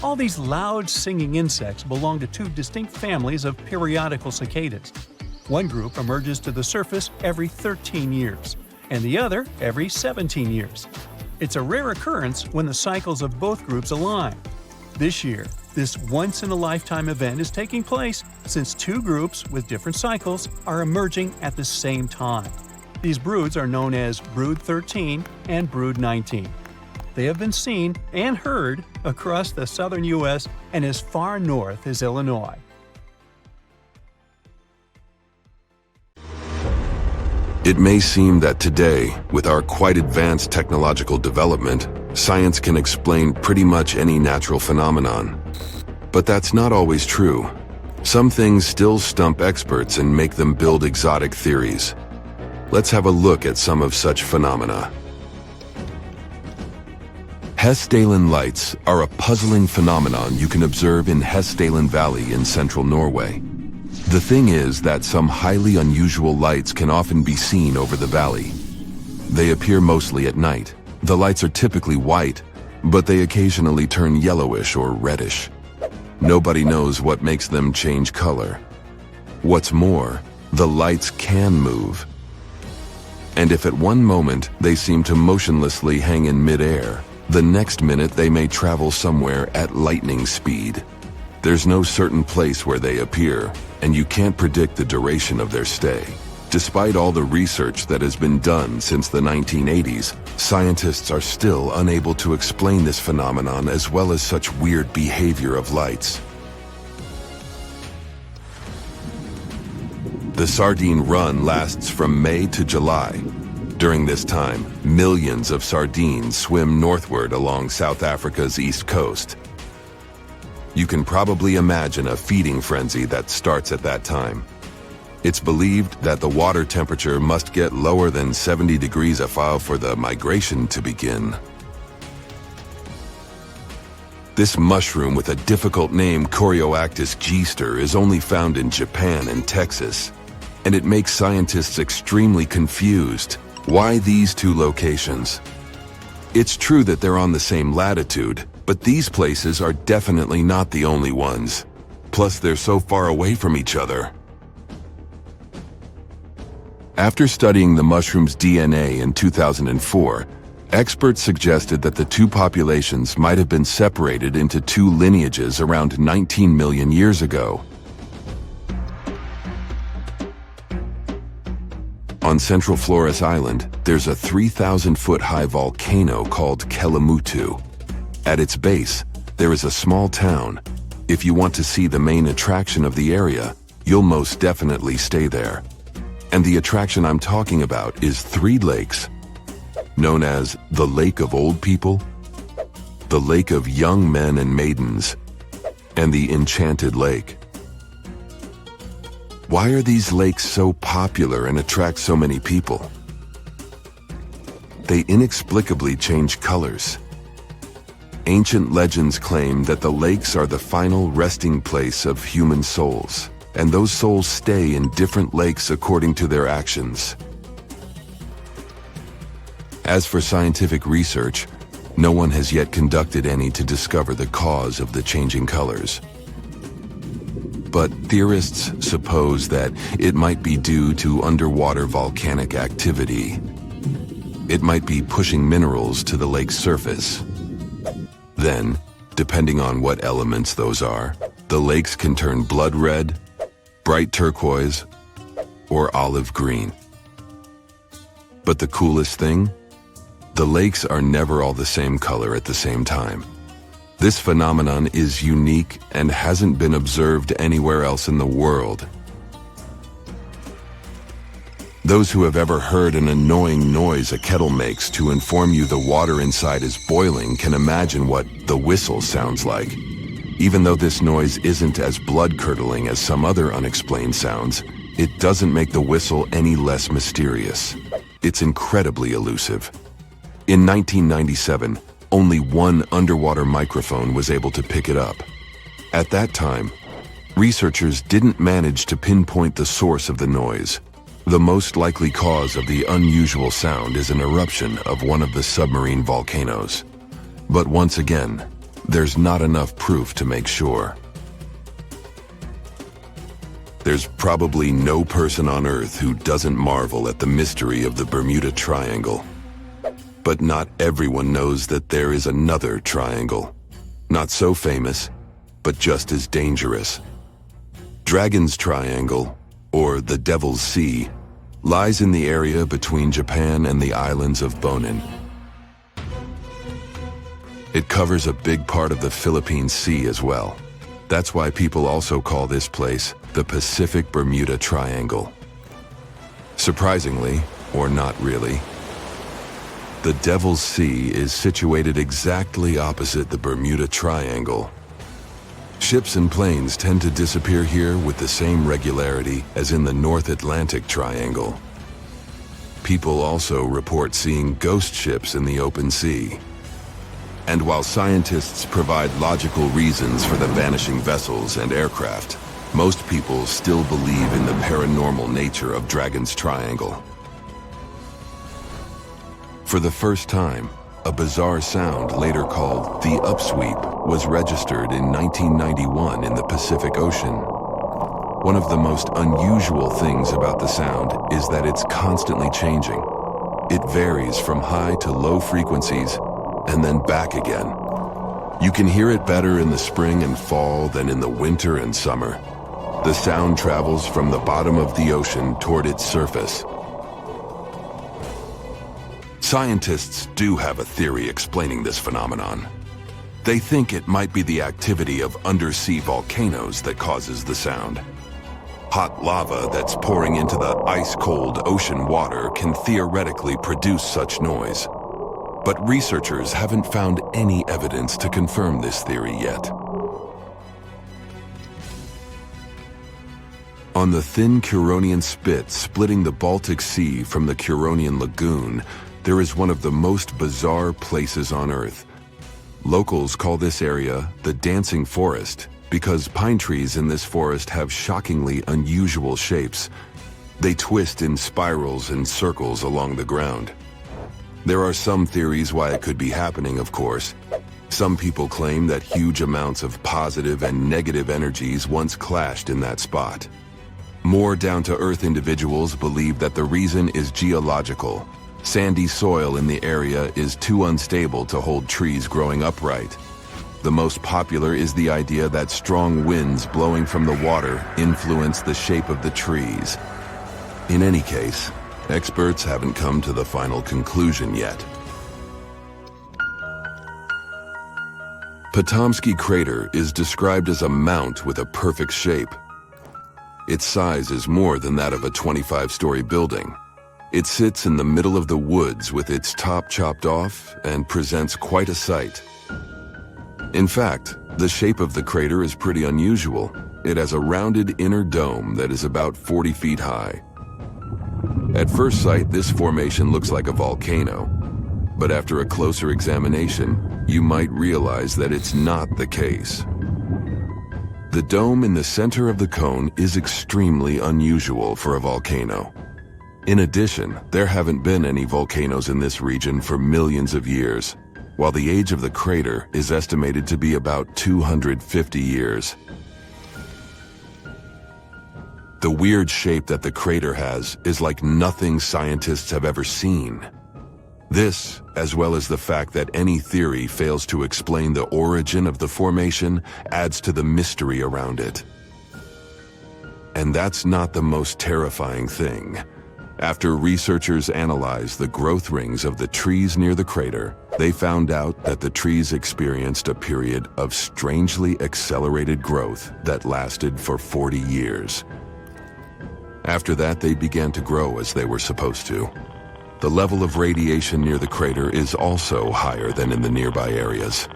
All these loud singing insects belong to two distinct families of periodical cicadas. One group emerges to the surface every 13 years, and the other every 17 years. It's a rare occurrence when the cycles of both groups align. This year, this once-in-a-lifetime event is taking place since two groups with different cycles are emerging at the same time. These broods are known as Brood 13 and Brood 19. They have been seen and heard across the southern U.S. and as far north as Illinois. It may seem that today, with our quite advanced technological development, science can explain pretty much any natural phenomenon. But that's not always true. Some things still stump experts and make them build exotic theories. Let's have a look at some of such phenomena. Hessdalen lights are a puzzling phenomenon you can observe in Hessdalen Valley in central Norway. The thing is that some highly unusual lights can often be seen over the valley. They appear mostly at night. The lights are typically white, but they occasionally turn yellowish or reddish. Nobody knows what makes them change color. What's more, the lights can move. And if at one moment they seem to motionlessly hang in midair, the next minute they may travel somewhere at lightning speed. There's no certain place where they appear, and you can't predict the duration of their stay. Despite all the research that has been done since the 1980s, scientists are still unable to explain this phenomenon as well as such weird behavior of lights. The sardine run lasts from May to July. During this time, millions of sardines swim northward along South Africa's east coast. You can probably imagine a feeding frenzy that starts at that time. It's believed that the water temperature must get lower than 70 degrees F for the migration to begin. This mushroom with a difficult name, Corioactis gister, is only found in Japan and Texas, and it makes scientists extremely confused. Why these two locations? It's true that they're on the same latitude, but these places are definitely not the only ones. Plus, they're so far away from each other. After studying the mushroom's DNA in 2004, experts suggested that the two populations might have been separated into two lineages around 19 million years ago. On Central Flores Island, there's a 3,000-foot-high volcano called Kelimutu. At its base, there is a small town. If you want to see the main attraction of the area, you'll most definitely stay there. And the attraction I'm talking about is 3 lakes, known as the Lake of Old People, the Lake of Young Men and Maidens, and the Enchanted Lake. Why are these lakes so popular and attract so many people? They inexplicably change colors. Ancient legends claim that the lakes are the final resting place of human souls, and those souls stay in different lakes according to their actions. As for scientific research, no one has yet conducted any to discover the cause of the changing colors. But theorists suppose that it might be due to underwater volcanic activity. It might be pushing minerals to the lake's surface. Then, depending on what elements those are, the lakes can turn blood red, bright turquoise, or olive green. But the coolest thing? The lakes are never all the same color at the same time. This phenomenon is unique and hasn't been observed anywhere else in the world. Those who have ever heard an annoying noise a kettle makes to inform you the water inside is boiling can imagine what the whistle sounds like. Even though this noise isn't as blood-curdling as some other unexplained sounds, it doesn't make the whistle any less mysterious. It's incredibly elusive. In 1997, only one underwater microphone was able to pick it up. At that time, researchers didn't manage to pinpoint the source of the noise. The most likely cause of the unusual sound is an eruption of one of the submarine volcanoes. But once again, there's not enough proof to make sure. There's probably no person on Earth who doesn't marvel at the mystery of the Bermuda Triangle. But not everyone knows that there is another triangle. Not so famous, but just as dangerous. Dragon's Triangle, or the Devil's Sea, lies in the area between Japan and the islands of Bonin. It covers a big part of the Philippine Sea as well. That's why people also call this place the Pacific Bermuda Triangle. Surprisingly, or not really, the Devil's Sea is situated exactly opposite the Bermuda Triangle. Ships and planes tend to disappear here with the same regularity as in the North Atlantic Triangle. People also report seeing ghost ships in the open sea. And while scientists provide logical reasons for the vanishing vessels and aircraft, most people still believe in the paranormal nature of Dragon's Triangle. For the first time, a bizarre sound later called the upsweep was registered in 1991 in the Pacific Ocean. One of the most unusual things about the sound is that it's constantly changing. It varies from high to low frequencies and then back again. You can hear it better in the spring and fall than in the winter and summer. The sound travels from the bottom of the ocean toward its surface. Scientists do have a theory explaining this phenomenon. They think it might be the activity of undersea volcanoes that causes the sound. Hot lava that's pouring into the ice-cold ocean water can theoretically produce such noise. But researchers haven't found any evidence to confirm this theory yet. On the thin Curonian spit splitting the Baltic Sea from the Curonian Lagoon, there is one of the most bizarre places on Earth. Locals call this area the Dancing Forest because pine trees in this forest have shockingly unusual shapes. They twist in spirals and circles along the ground. There are some theories why it could be happening, of course. Some people claim that huge amounts of positive and negative energies once clashed in that spot. More down-to-earth individuals believe that the reason is geological. Sandy soil in the area is too unstable to hold trees growing upright. The most popular is the idea that strong winds blowing from the water influence the shape of the trees. In any case, experts haven't come to the final conclusion yet. Potomsky Crater is described as a mount with a perfect shape. Its size is more than that of a 25-story building. It sits in the middle of the woods with its top chopped off and presents quite a sight. In fact, the shape of the crater is pretty unusual. It has a rounded inner dome that is about 40 feet high. At first sight, this formation looks like a volcano, but after a closer examination, you might realize that it's not the case. The dome in the center of the cone is extremely unusual for a volcano. In addition, there haven't been any volcanoes in this region for millions of years, while the age of the crater is estimated to be about 250 years. The weird shape that the crater has is like nothing scientists have ever seen. This, as well as the fact that any theory fails to explain the origin of the formation, adds to the mystery around it. And that's not the most terrifying thing. After researchers analyzed the growth rings of the trees near the crater, they found out that the trees experienced a period of strangely accelerated growth that lasted for 40 years. After that, they began to grow as they were supposed to. The level of radiation near the crater is also higher than in the nearby areas.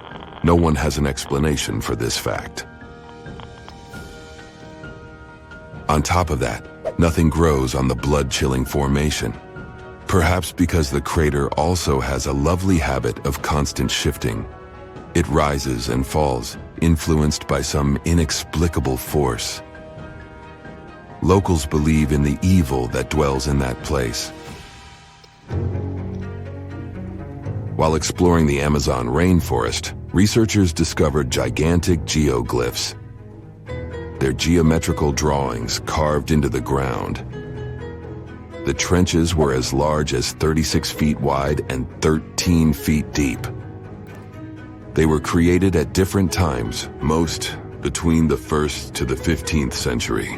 No one has an explanation for this fact. On top of that, nothing grows on the blood-chilling formation. Perhaps because the crater also has a lovely habit of constant shifting. It rises and falls, influenced by some inexplicable force. Locals believe in the evil that dwells in that place. While exploring the Amazon rainforest, researchers discovered gigantic geoglyphs. They're geometrical drawings carved into the ground. The trenches were as large as 36 feet wide and 13 feet deep. They were created at different times, most between the 1st to the 15th century.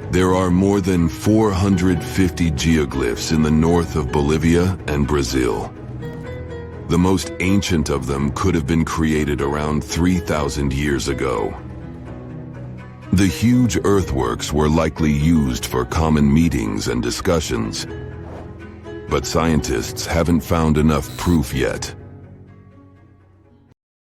There are more than 450 geoglyphs in the north of Bolivia and Brazil. The most ancient of them could have been created around 3,000 years ago. The huge earthworks were likely used for common meetings and discussions, but scientists haven't found enough proof yet.